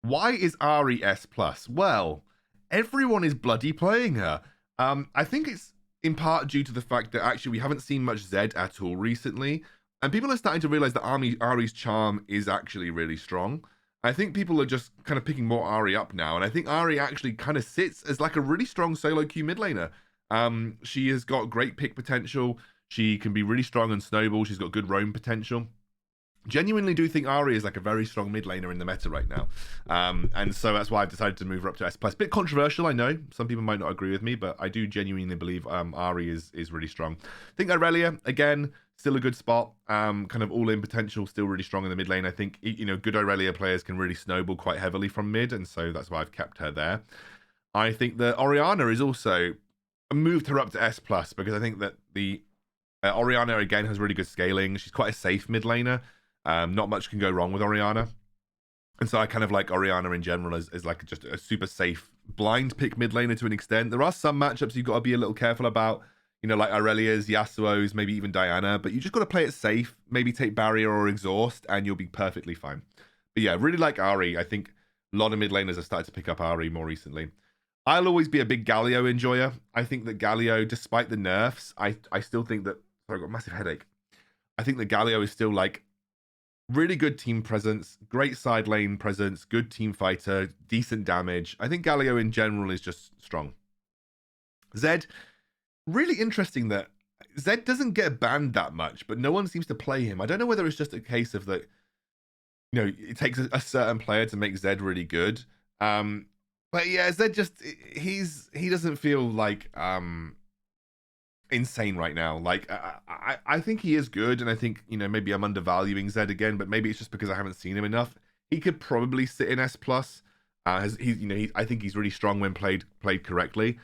[SPEAKER 1] Why is Ahri S+? Well, everyone is bloody playing her. I think it's in part due to the fact that actually we haven't seen much Zed at all recently, and people are starting to realize that Ahri's charm is actually really strong. I think people are just kind of picking more Ahri up now, and I think Ahri actually kind of sits as like a really strong solo queue mid laner. She has got great pick potential. She can be really strong and snowball. She's got good roam potential. Genuinely do think Ahri is like a very strong mid laner in the meta right now. And so that's why I've decided to move her up to S+. Bit controversial, I know. Some people might not agree with me, but I do genuinely believe Ahri is really strong. I think Irelia, again, still a good spot. Kind of all-in potential, still really strong in the mid lane. I think, you know, good Irelia players can really snowball quite heavily from mid, and so that's why I've kept her there. I think that Orianna is also... I moved her up to S+, because I think that the Orianna, again, has really good scaling. She's quite a safe mid laner. Not much can go wrong with Orianna. And so I kind of like Orianna in general as like just a super safe blind pick mid laner to an extent. There are some matchups you've got to be a little careful about, you know, like Aurelia's, Yasuo's, maybe even Diana, but you just got to play it safe, maybe take barrier or exhaust, and you'll be perfectly fine. But yeah, really like Ahri. I think a lot of mid laners have started to pick up Ahri more recently. I'll always be a big Galio enjoyer. I think that Galio, despite the nerfs, I still think that... Sorry, I've got a massive headache. I think that Galio is still like really good team presence, great side lane presence, good team fighter, decent damage. I think Galio in general is just strong. Zed, really interesting that Zed doesn't get banned that much, but no one seems to play him. I don't know whether it's just a case of that, you know, it takes a certain player to make Zed really good. But yeah, Zed just, he doesn't feel like insane right now. Like I think he is good, and I think, you know, maybe I'm undervaluing Zed again, but maybe it's just because I haven't seen him enough. He could probably sit in S+. I think he's really strong when played correctly.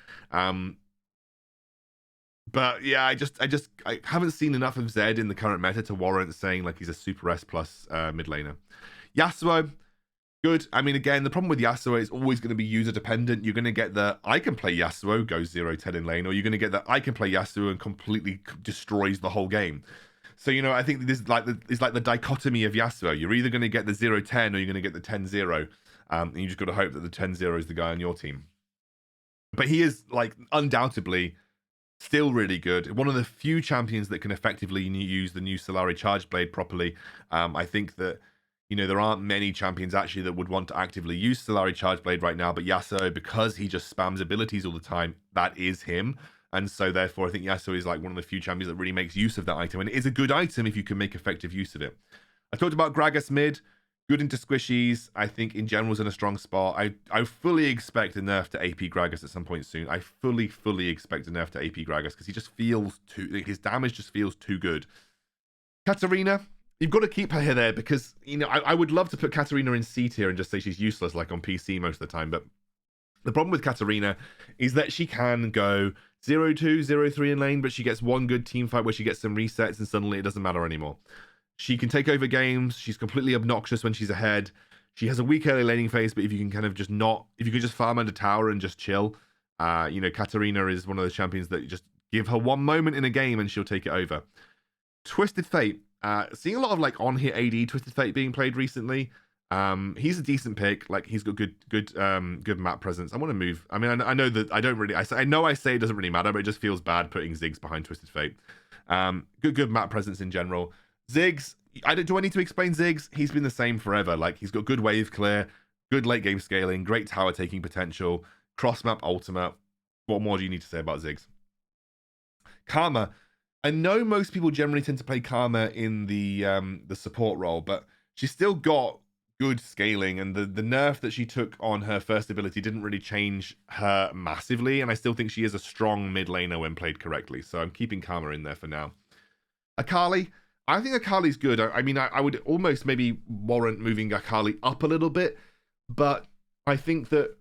[SPEAKER 1] But yeah, I haven't seen enough of Zed in the current meta to warrant saying like he's a super S+ mid laner. Yasuo, good. I mean, again, the problem with Yasuo is always going to be user dependent. You're going to get the I can play Yasuo, goes 0-10 in lane, or you're going to get the I can play Yasuo and completely destroys the whole game. So, you know, I think this is like the dichotomy of Yasuo. You're either going to get the 0-10 or you're going to get the 10-0. And you just got to hope that the 10-0 is the guy on your team. But he is, like, undoubtedly still really good. One of the few champions that can effectively use the new Solari Charge Blade properly. I think that, you know, there aren't many champions actually that would want to actively use Solari Charge Blade right now, but Yasuo, because he just spams abilities all the time, that is him. And so therefore, I think Yasuo is like one of the few champions that really makes use of that item, and it is a good item if you can make effective use of it. I talked about Gragas mid, good into squishies. I think in general is in a strong spot. I fully expect a nerf to AP Gragas at some point soon. I fully expect a nerf to AP Gragas because he just feels his damage just feels too good. Katarina, you've got to keep her here there because, you know, I would love to put Katarina in C tier and just say she's useless like on PC most of the time, but the problem with Katarina is that she can go 0-2, 0-3 in lane, but she gets one good team fight where she gets some resets and suddenly it doesn't matter anymore. She can take over games. She's completely obnoxious when she's ahead. She has a weak early laning phase, but if you can kind of just if you can just farm under tower and just chill, you know, Katarina is one of those champions that you just give her one moment in a game and she'll take it over. Twisted Fate. Seeing a lot of like on-hit AD Twisted Fate being played recently. He's a decent pick. Like he's got good map presence. I want to move. I mean, I know that I don't really. I know I say it doesn't really matter, but it just feels bad putting Ziggs behind Twisted Fate. Good map presence in general. Ziggs. Do I need to explain Ziggs? He's been the same forever. Like he's got good wave clear, good late game scaling, great tower taking potential, cross map ultimate. What more do you need to say about Ziggs? Karma. I know most people generally tend to play Karma in the support role, but she's still got good scaling, and the nerf that she took on her first ability didn't really change her massively, and I still think she is a strong mid laner when played correctly, so I'm keeping Karma in there for now. Akali, I think Akali's good. I mean, I would almost maybe warrant moving Akali up a little bit, but I think that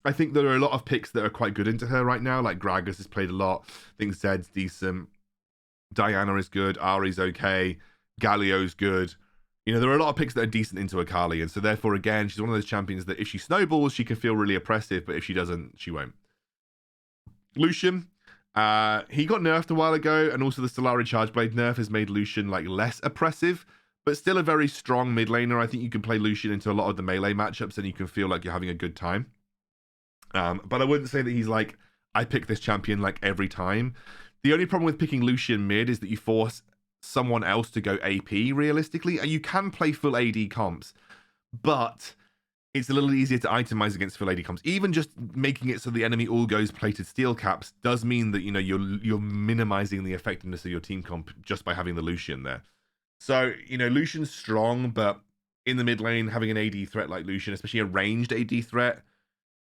[SPEAKER 1] I think there are a lot of picks that are quite good into her right now. Like Gragas has played a lot. I think Zed's decent. Diana is good. Ari's okay. Galio's good. You know, there are a lot of picks that are decent into Akali, and so therefore, again, she's one of those champions that if she snowballs, she can feel really oppressive, but if she doesn't, she won't. Lucian, he got nerfed a while ago, and also the Solari Charge Blade nerf has made Lucian like less oppressive, but still a very strong mid laner. I think you can play Lucian into a lot of the melee matchups, and you can feel like you're having a good time. But I wouldn't say that he's like, I pick this champion like every time. The only problem with picking Lucian mid is that you force someone else to go AP realistically. You can play full AD comps, but it's a little easier to itemize against full AD comps. Even just making it so the enemy all goes plated steel caps does mean that, you know, you're minimizing the effectiveness of your team comp just by having the Lucian there. So, you know, Lucian's strong, but in the mid lane, having an AD threat like Lucian, especially a ranged AD threat,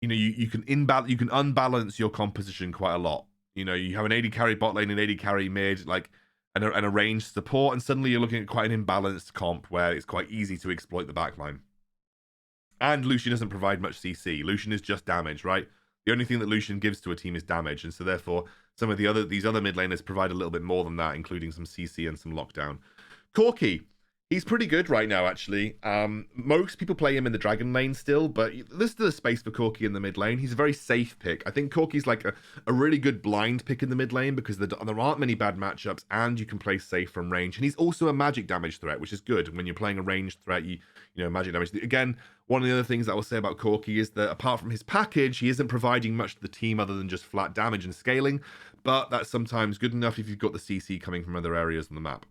[SPEAKER 1] you know, you can unbalance your composition quite a lot. You know, you have an AD carry bot lane, an AD carry mid, like, and a ranged support, and suddenly you're looking at quite an imbalanced comp where it's quite easy to exploit the backline. And Lucian doesn't provide much CC. Lucian is just damage, right? The only thing that Lucian gives to a team is damage, and so therefore some of these other mid laners provide a little bit more than that, including some CC and some lockdown. Corki, he's pretty good right now, actually. Most people play him in the Dragon lane still, but there's still a space for Corki in the mid lane. He's a very safe pick. I think Corki's like a really good blind pick in the mid lane because there aren't many bad matchups, and you can play safe from range. And he's also a magic damage threat, which is good. When you're playing a ranged threat, you know, magic damage. Again, one of the other things that I will say about Corki is that apart from his package, he isn't providing much to the team other than just flat damage and scaling, but that's sometimes good enough if you've got the CC coming from other areas on the map.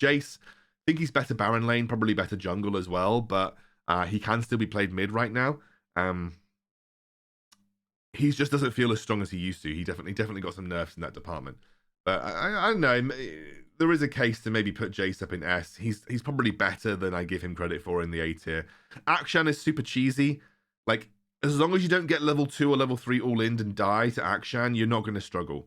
[SPEAKER 1] Jace, I think he's better Baron lane, probably better jungle as well, but he can still be played mid right now. He just doesn't feel as strong as he used to. He definitely got some nerfs in that department. But I don't know. There is a case to maybe put Jace up in S. He's probably better than I give him credit for in the A tier. Akshan is super cheesy. Like, as long as you don't get level 2 or level 3 all in and die to Akshan, you're not going to struggle.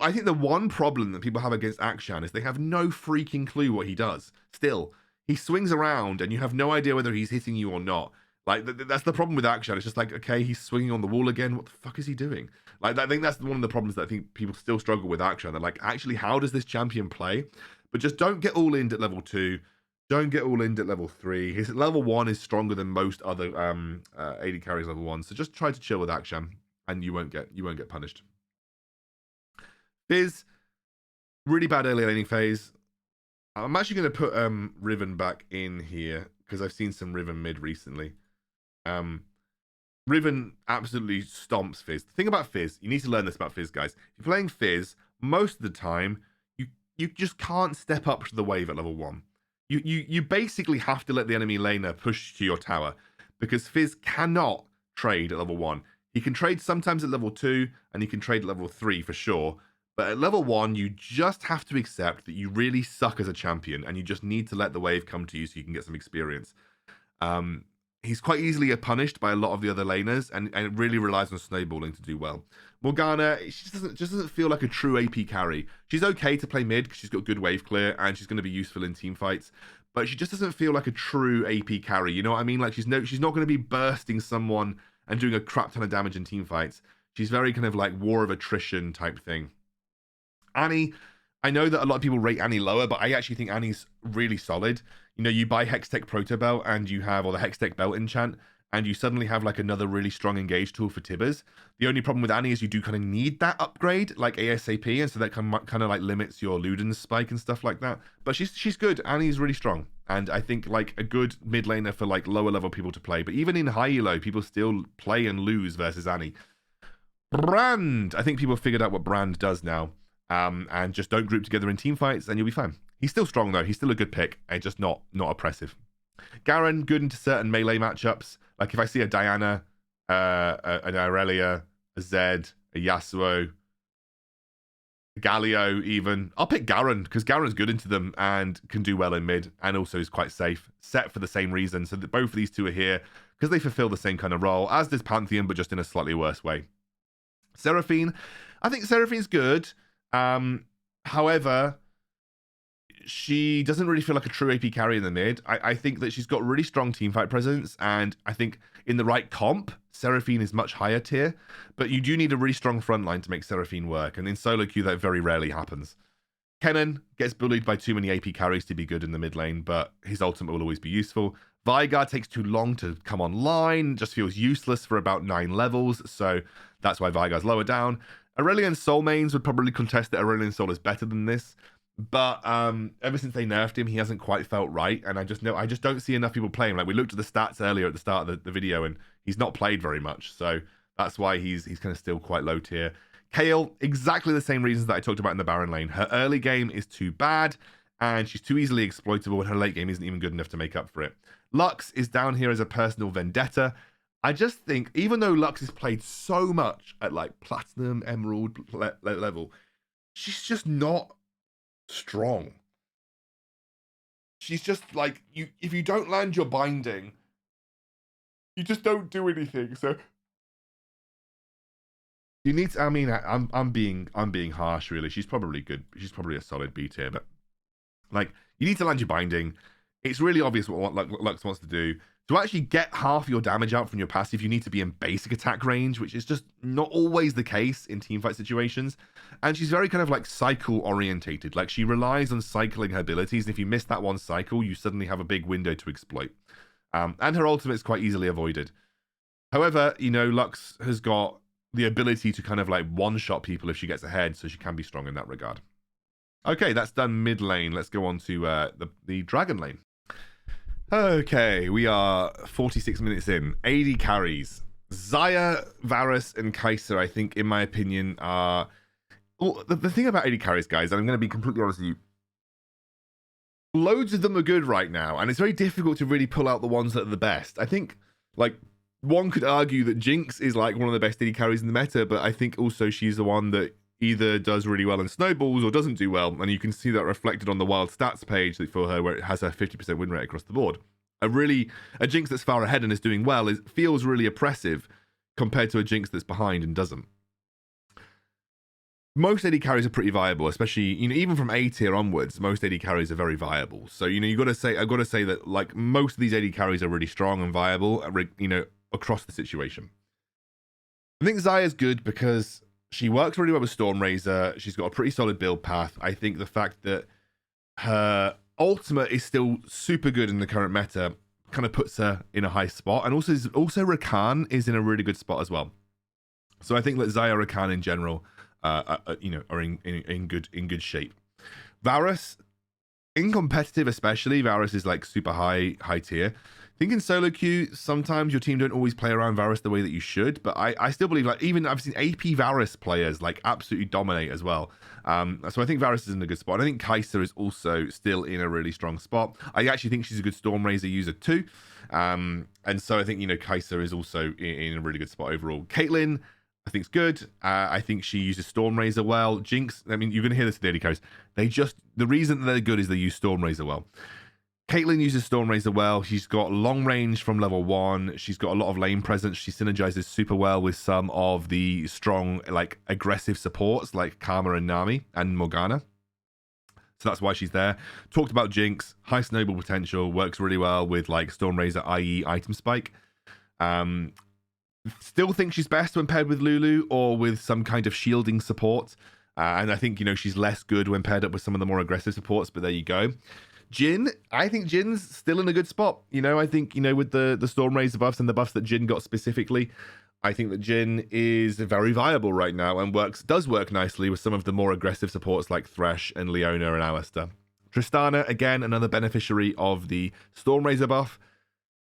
[SPEAKER 1] I think the one problem that people have against Akshan is they have no freaking clue what he does. Still, he swings around and you have no idea whether he's hitting you or not. Like, that's the problem with Akshan. It's just like, okay, he's swinging on the wall again. What the fuck is he doing? Like, I think that's one of the problems that I think people still struggle with Akshan. They're like, actually, how does this champion play? But just don't get all in at level 2. Don't get all in at level 3. His level 1 is stronger than most other AD carries level 1. So just try to chill with Akshan and you won't get punished. Fizz, really bad early laning phase. I'm actually going to put Riven back in here because I've seen some Riven mid recently. Riven absolutely stomps Fizz. The thing about Fizz, you need to learn this about Fizz, guys. If you're playing Fizz, most of the time, you just can't step up to the wave at level 1. You basically have to let the enemy laner push to your tower because Fizz cannot trade at level 1. He can trade sometimes at level 2 and he can trade at level 3 for sure. But at level 1, you just have to accept that you really suck as a champion and you just need to let the wave come to you so you can get some experience. He's quite easily punished by a lot of the other laners and it really relies on snowballing to do well. Morgana, she just doesn't feel like a true AP carry. She's okay to play mid because she's got good wave clear and she's going to be useful in team fights, but she just doesn't feel like a true AP carry. You know what I mean? Like she's not going to be bursting someone and doing a crap ton of damage in team fights. She's very kind of like war of attrition type thing. Annie, I know that a lot of people rate Annie lower, but I actually think Annie's really solid. You know, you buy Hextech Proto Belt and you have, or the Hextech Belt enchant, and you suddenly have like another really strong engage tool for Tibbers. The only problem with Annie is you do kind of need that upgrade, like ASAP, and so that kind of like limits your Luden's spike and stuff like that. But she's good. Annie's really strong, and I think like a good mid laner for like lower level people to play. But even in high elo, people still play and lose versus Annie. Brand, I think people have figured out what Brand does now. And just don't group together in team fights and you'll be fine. He's still strong though. He's still a good pick and just not oppressive. Garen, good into certain melee matchups. Like if I see a Diana, an Aurelia, a Zed, a Yasuo, a Galio even, I'll pick Garen because Garen's good into them and can do well in mid and also is quite safe. Set for the same reason. So that both of these two are here because they fulfill the same kind of role as does Pantheon, but just in a slightly worse way. Seraphine, I think Seraphine's good. However, she doesn't really feel like a true AP carry in the mid. I think that she's got really strong teamfight presence, and I think in the right comp, Seraphine is much higher tier, but you do need a really strong front line to make Seraphine work, and in solo queue that very rarely happens. Kennen gets bullied by too many AP carries to be good in the mid lane, but his ultimate will always be useful. Veigar takes too long to come online, just feels useless for about 9 levels, so that's why Veigar's lower down. Aurelion Soul mains would probably contest that Aurelion Soul is better than this, but ever since they nerfed him, he hasn't quite felt right, and I just don't see enough people playing. Like, we looked at the stats earlier at the start of the video, and he's not played very much, so that's why he's kind of still quite low tier. Kayle, exactly the same reasons that I talked about in the Baron lane. Her early game is too bad, and she's too easily exploitable, and her late game isn't even good enough to make up for it. Lux is down here as a personal vendetta. I just think, even though Lux is played so much at like Platinum, Emerald level, she's just not strong. She's just like, if you don't land your binding, you just don't do anything. So you need to, I mean, I'm being harsh, really. She's probably good. She's probably a solid B tier, but like, you need to land your binding. It's really obvious what Lux wants to do. To actually get half your damage out from your passive, you need to be in basic attack range, which is just not always the case in teamfight situations. And she's very kind of like cycle orientated. Like, she relies on cycling her abilities, and if you miss that one cycle, you suddenly have a big window to exploit. And her ultimate is quite easily avoided. However, you know, Lux has got the ability to kind of like one-shot people if she gets ahead, so she can be strong in that regard. Okay, that's done mid lane. Let's go on to the dragon lane. Okay, we are 46 minutes in. AD carries. Xayah, Varus, and Kai'Sa, I think, in my opinion, are... Well, the thing about AD carries, guys, and I'm going to be completely honest with you, loads of them are good right now, and it's very difficult to really pull out the ones that are the best. I think, like, one could argue that Jinx is, like, one of the best AD carries in the meta, but I think also she's the one that either does really well in snowballs or doesn't do well, and you can see that reflected on the wild stats page for her, where it has a 50% win rate across the board. A Jinx that's far ahead and is doing well feels really oppressive compared to a Jinx that's behind and doesn't. Most AD carries are pretty viable, especially, you know, even from A tier onwards, most AD carries are very viable. So, you know, I've got to say that, like, most of these AD carries are really strong and viable, you know, across the situation. I think Xayah's good because she works really well with Stormrazor. She's got a pretty solid build path. I think the fact that her ultimate is still super good in the current meta kind of puts her in a high spot. And also Rakan is in a really good spot as well. So I think that Xayah, Rakan in general, you know, are in good shape. Varus, in competitive especially, Varus is like super high tier. I think in solo queue, sometimes your team don't always play around Varus the way that you should, but I still believe, like, even I've seen AP Varus players like absolutely dominate as well. So I think Varus is in a good spot. I think Kai'Sa is also still in a really strong spot. I actually think she's a good Stormrazor user too. And so I think, you know, Kai'Sa is also in a really good spot overall. Caitlyn, I think, is good. I think she uses Stormrazor well. Jinx, I mean, you're going to hear this in the early codes. The reason they're good is they use Stormrazor well. Caitlyn uses Stormrazor well. She's got long range from level 1. She's got a lot of lane presence. She synergizes super well with some of the strong, like, aggressive supports like Karma and Nami and Morgana. So that's why she's there. Talked about Jinx. High snowball potential. Works really well with, like, Stormrazor, i.e. item spike. Still think she's best when paired with Lulu or with some kind of shielding support. And I think, you know, she's less good when paired up with some of the more aggressive supports, but there you go. Jhin, I think Jin's still in a good spot. You know, I think, you know, with the Stormrazor buffs and the buffs that Jhin got specifically, I think that Jhin is very viable right now and does work nicely with some of the more aggressive supports like Thresh and Leona and Alistar. Tristana, again, another beneficiary of the Stormrazor buff,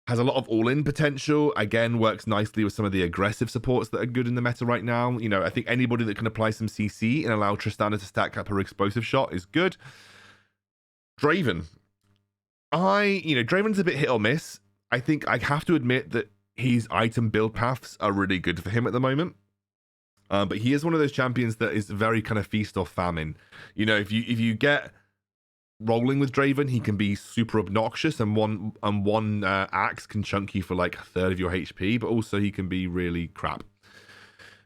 [SPEAKER 1] has a lot of all-in potential. Again, works nicely with some of the aggressive supports that are good in the meta right now. You know, I think anybody that can apply some CC and allow Tristana to stack up her explosive shot is good. Draven. Draven's a bit hit or miss. I think I have to admit that his item build paths are really good for him at the moment. But he is one of those champions that is very kind of feast or famine. You know, if you get rolling with Draven, he can be super obnoxious, and one axe can chunk you for like a third of your HP, but also he can be really crap.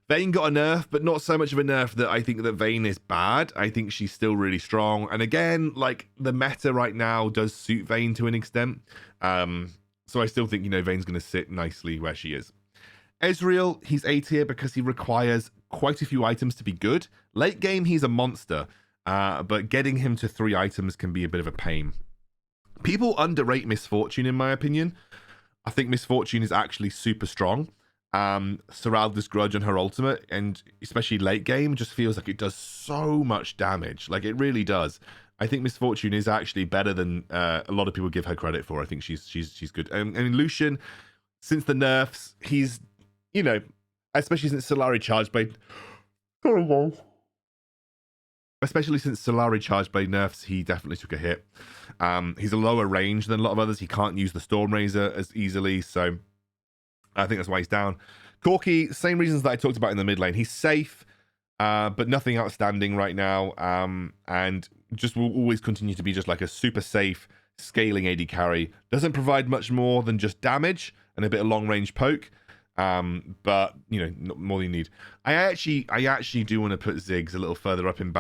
[SPEAKER 1] Vayne got a nerf, but not so much of a nerf that I think that Vayne is bad. I think she's still really strong. And again, like, the meta right now does suit Vayne to an extent. So I still think, Vayne's going to sit nicely where she is. Ezreal, he's A tier because he requires quite a few items to be good. Late game, he's a monster. But getting him to 3 items can be a bit of a pain. People underrate Misfortune, in my opinion. I think Misfortune is actually super strong. Seralda's Grudge on her ultimate, and especially late game, just feels like it does so much damage. Like, it really does. I think Misfortune is actually better than a lot of people give her credit for. I think she's good. And Lucian, since the nerfs, he's, especially since Solari Charge Blade. Sorry, guys. Especially since Solari Charge Blade nerfs, he definitely took a hit. He's a lower range than a lot of others. He can't use the Storm Razor as easily, so I think that's why he's down. Corki, same reasons that I talked about in the mid lane. He's safe, but nothing outstanding right now, and just will always continue to be just like a super safe scaling AD carry. Doesn't provide much more than just damage and a bit of long range poke. But not more than you need. I actually do want to put Ziggs a little further up in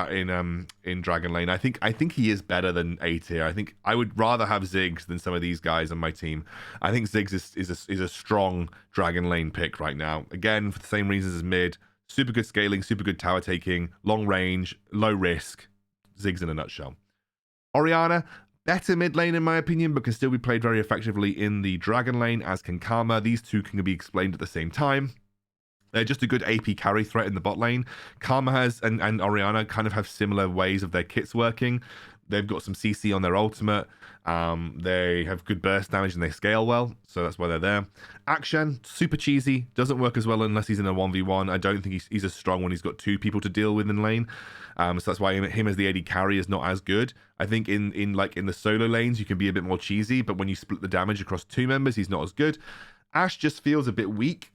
[SPEAKER 1] Dragon Lane. I think he is better than A tier. I think I would rather have Ziggs than some of these guys on my team. I think Ziggs is a strong Dragon Lane pick right now. Again, for the same reasons as mid. Super good scaling, super good tower taking, long range, low risk. Ziggs in a nutshell. Orianna, better mid lane in my opinion, but can still be played very effectively in the Dragon Lane, as can Karma. These two can be explained at the same time. They're just a good AP carry threat in the bot lane. Karma has and Orianna kind of have similar ways of their kits working. They've got some CC on their ultimate. They have good burst damage and they scale well, so that's why they're there. Akshan, super cheesy, doesn't work as well unless he's in a 1v1. I don't think he's as strong when he's got 2 people to deal with in lane. So that's why him as the AD carry is not as good. I think in the solo lanes you can be a bit more cheesy, but when you split the damage across 2 members, he's not as good. Ashe just feels a bit weak.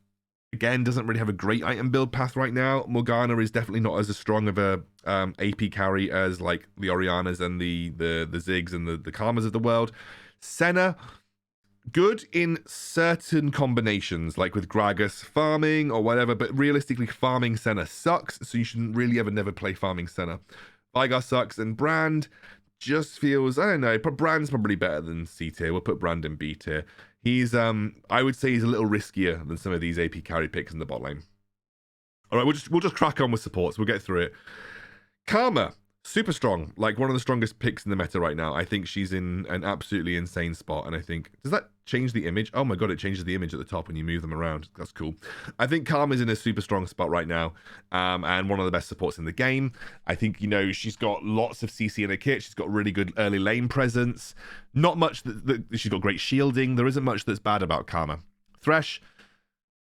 [SPEAKER 1] Again, doesn't really have a great item build path right now. Morgana is definitely not as strong of a AP carry as like the Oriannas and the Ziggs and the Karmas of the world. Senna, good in certain combinations, like with Gragas farming or whatever, but realistically farming Senna sucks, so you shouldn't really never play farming Senna. Vigar sucks, and Brand just feels, I don't know, but Brand's probably better than C tier. We'll put Brand in B tier. He's, I would say he's a little riskier than some of these AP carry picks in the bot lane. All right, we'll just crack on with supports. We'll get through it. Karma, super strong, like one of the strongest picks in the meta right now. I think she's in an absolutely insane spot, and I think, does that change the image? Oh my god, it changes the image at the top when you move them around. That's cool. I think Karma's in a super strong spot right now, and one of the best supports in the game. I think, she's got lots of CC in her kit. She's got really good early lane presence. Not much she's got great shielding. There isn't much that's bad about Karma. Thresh,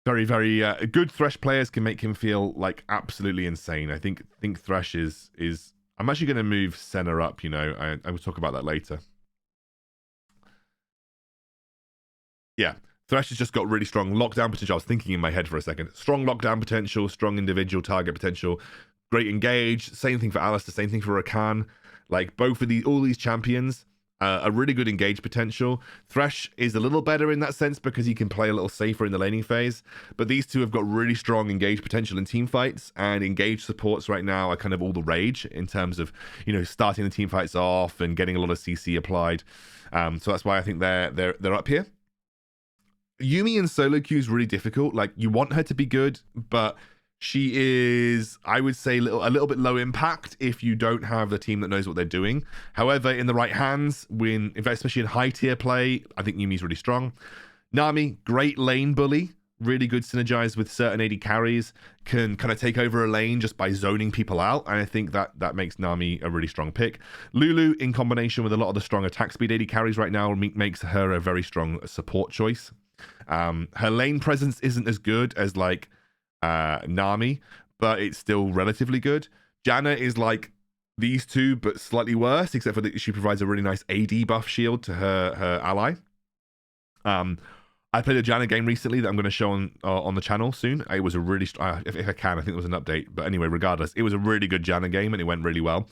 [SPEAKER 1] very, very good. Thresh players can make him feel like absolutely insane. I think Thresh is I'm actually going to move Senna up, I will talk about that later. Yeah, Thresh has just got really strong lockdown potential. I was thinking in my head for a second. Strong lockdown potential, strong individual target potential, great engage. Same thing for Alistair, same thing for Rakan. Like, both of all these champions, a really good engage potential. Thresh is a little better in that sense because he can play a little safer in the laning phase, but these two have got really strong engage potential in team fights, and engage supports right now are kind of all the rage in terms of, starting the team fights off and getting a lot of CC applied. So that's why I think they're up here. Yuumi in solo queue is really difficult. Like, you want her to be good, but she is, I would say, a little bit low impact if you don't have the team that knows what they're doing. However, in the right hands, especially in high tier play, I think Yuumi's really strong. Nami, great lane bully, really good synergize with certain AD carries, can kind of take over a lane just by zoning people out, and I think that makes Nami a really strong pick. Lulu, in combination with a lot of the strong attack speed AD carries right now, makes her a very strong support choice. Her lane presence isn't as good as like Nami, but it's still relatively good. Janna is like these two, but slightly worse, except for that she provides a really nice AD buff shield to her ally. I played a Janna game recently that I'm going to show on the channel soon. It was a really, if I can, I think it was an update. But anyway, regardless, it was a really good Janna game and it went really well.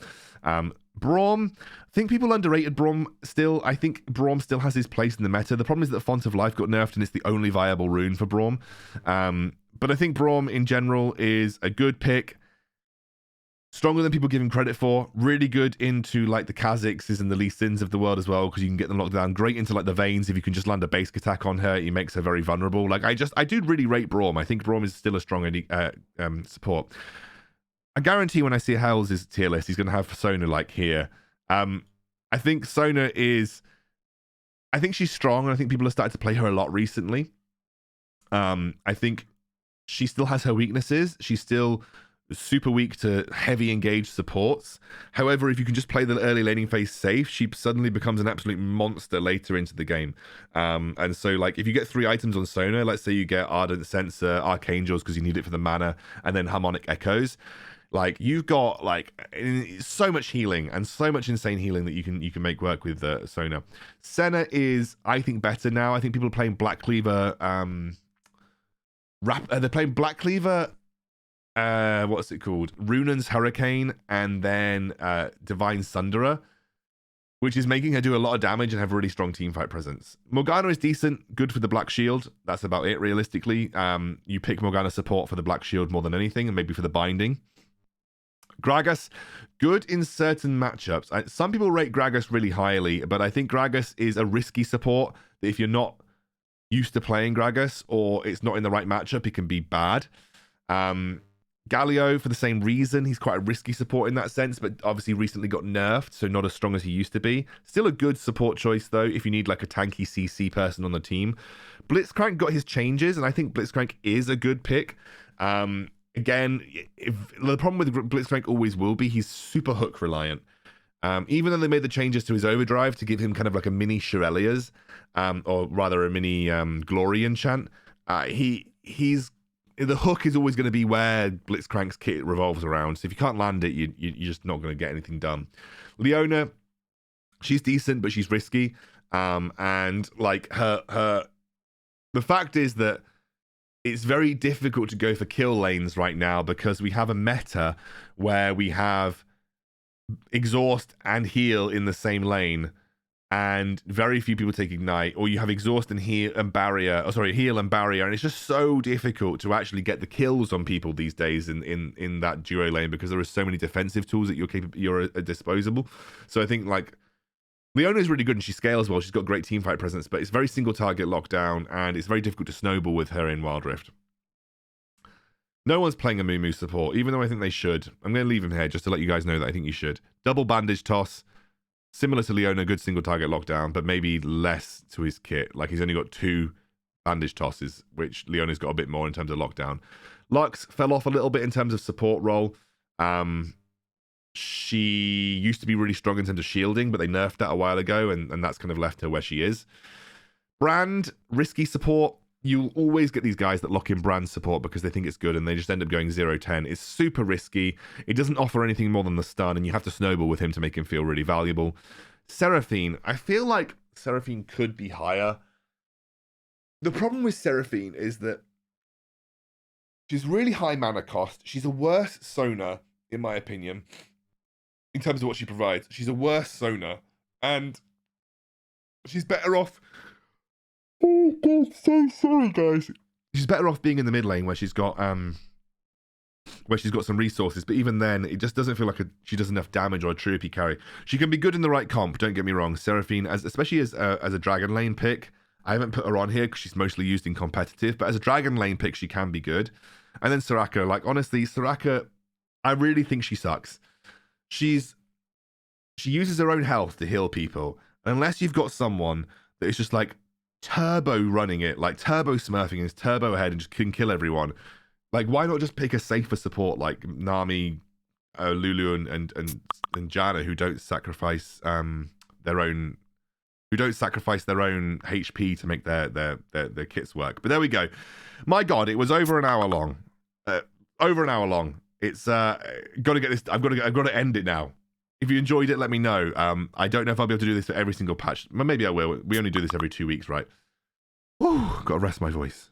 [SPEAKER 1] Braum, I think people underrated Braum still. I think Braum still has his place in the meta. The problem is that Font of Life got nerfed and it's the only viable rune for Braum. But I think Braum in general is a good pick. Stronger than people give him credit for. Really good into like the Kazakhs and the Lee Sins of the world as well, because you can get them locked down. Great into like the Veins. If you can just land a basic attack on her, he makes her very vulnerable. Like I do really rate Braum. I think Braum is still a strong support. I guarantee when I see Hell's tier list, he's going to have Sona like here. I think Sona is... I think she's strong, and I think people have started to play her a lot recently. I think she still has her weaknesses. She's still super weak to heavy engaged supports. However, if you can just play the early laning phase safe, she suddenly becomes an absolute monster later into the game. And so, like, if you get 3 items on Sona, let's say you get Ardent Censer, Archangels because you need it for the mana, and then Harmonic Echoes, like, you've got like so much healing and so much insane healing that you can make work with Sona. Senna is, I think, better now. I think people are playing Black Cleaver. They're playing Black Cleaver. What's it called? Runan's Hurricane, and then Divine Sunderer, which is making her do a lot of damage and have a really strong teamfight presence. Morgana is decent, good for the Black Shield. That's about it, realistically. You pick Morgana support for the Black Shield more than anything, and maybe for the binding. Gragas, good in certain matchups. Some people rate Gragas really highly, but I think Gragas is a risky support that if you're not used to playing Gragas or it's not in the right matchup, it can be bad. Galio, for the same reason, he's quite a risky support in that sense, but obviously recently got nerfed, so not as strong as he used to be. Still a good support choice, though, if you need like a tanky CC person on the team. Blitzcrank got his changes, and I think Blitzcrank is a good pick. Again, the problem with Blitzcrank always will be he's super hook reliant. Even though they made the changes to his overdrive to give him kind of like a mini Shirelia's, or rather a mini Glory enchant, he's the hook is always going to be where Blitzcrank's kit revolves around. So if you can't land it, you're just not going to get anything done. Leona, she's decent, but she's risky. And like the fact is that it's very difficult to go for kill lanes right now because we have a meta where we have exhaust and heal in the same lane, and very few people take ignite, or you have exhaust and heal and barrier, heal and barrier, and it's just so difficult to actually get the kills on people these days in that duo lane because there are so many defensive tools at your disposable. So I think like Leona is really good and she scales well. She's got great teamfight presence, but it's very single target lockdown, and it's very difficult to snowball with her in wildrift. No one's playing a Moo support, even though I think they should. I'm going to leave him here just to let you guys know that I think you should. Double bandage toss. Similar to Leona, good single target lockdown, but maybe less to his kit. Like, he's only got 2 bandage tosses, which Leona's got a bit more in terms of lockdown. Lux fell off a little bit in terms of support role. She used to be really strong in terms of shielding, but they nerfed that a while ago, and that's kind of left her where she is. Brand, risky support. You'll always get these guys that lock in brand support because they think it's good and they just end up going 0-10. It's super risky. It doesn't offer anything more than the stun, and you have to snowball with him to make him feel really valuable. Seraphine. I feel like Seraphine could be higher. The problem with Seraphine is that she's really high mana cost. She's a worse Sona, in my opinion, in terms of what she provides. She's a worse Sona, and she's better off... Oh God, so sorry, guys. She's better off being in the mid lane where she's got some resources, but even then, it just doesn't feel like she does enough damage or a true AP carry. She can be good in the right comp, don't get me wrong. Seraphine, especially as a dragon lane pick, I haven't put her on here because she's mostly used in competitive, but as a dragon lane pick, she can be good. And then Soraka, like, honestly, Soraka, I really think she sucks. She uses her own health to heal people. Unless you've got someone that is just like turbo running it, like turbo smurfing his turbo ahead and just can kill everyone. Like, why not just pick a safer support like Nami, Lulu, and Janna, who don't sacrifice their own HP to make their kits work. But there we go. My God, it was over an hour long. It's got to get this. I've got to end it now. If you enjoyed it, let me know. I don't know if I'll be able to do this for every single patch. Maybe I will. We only do this every 2 weeks, right? Whew, got to rest my voice.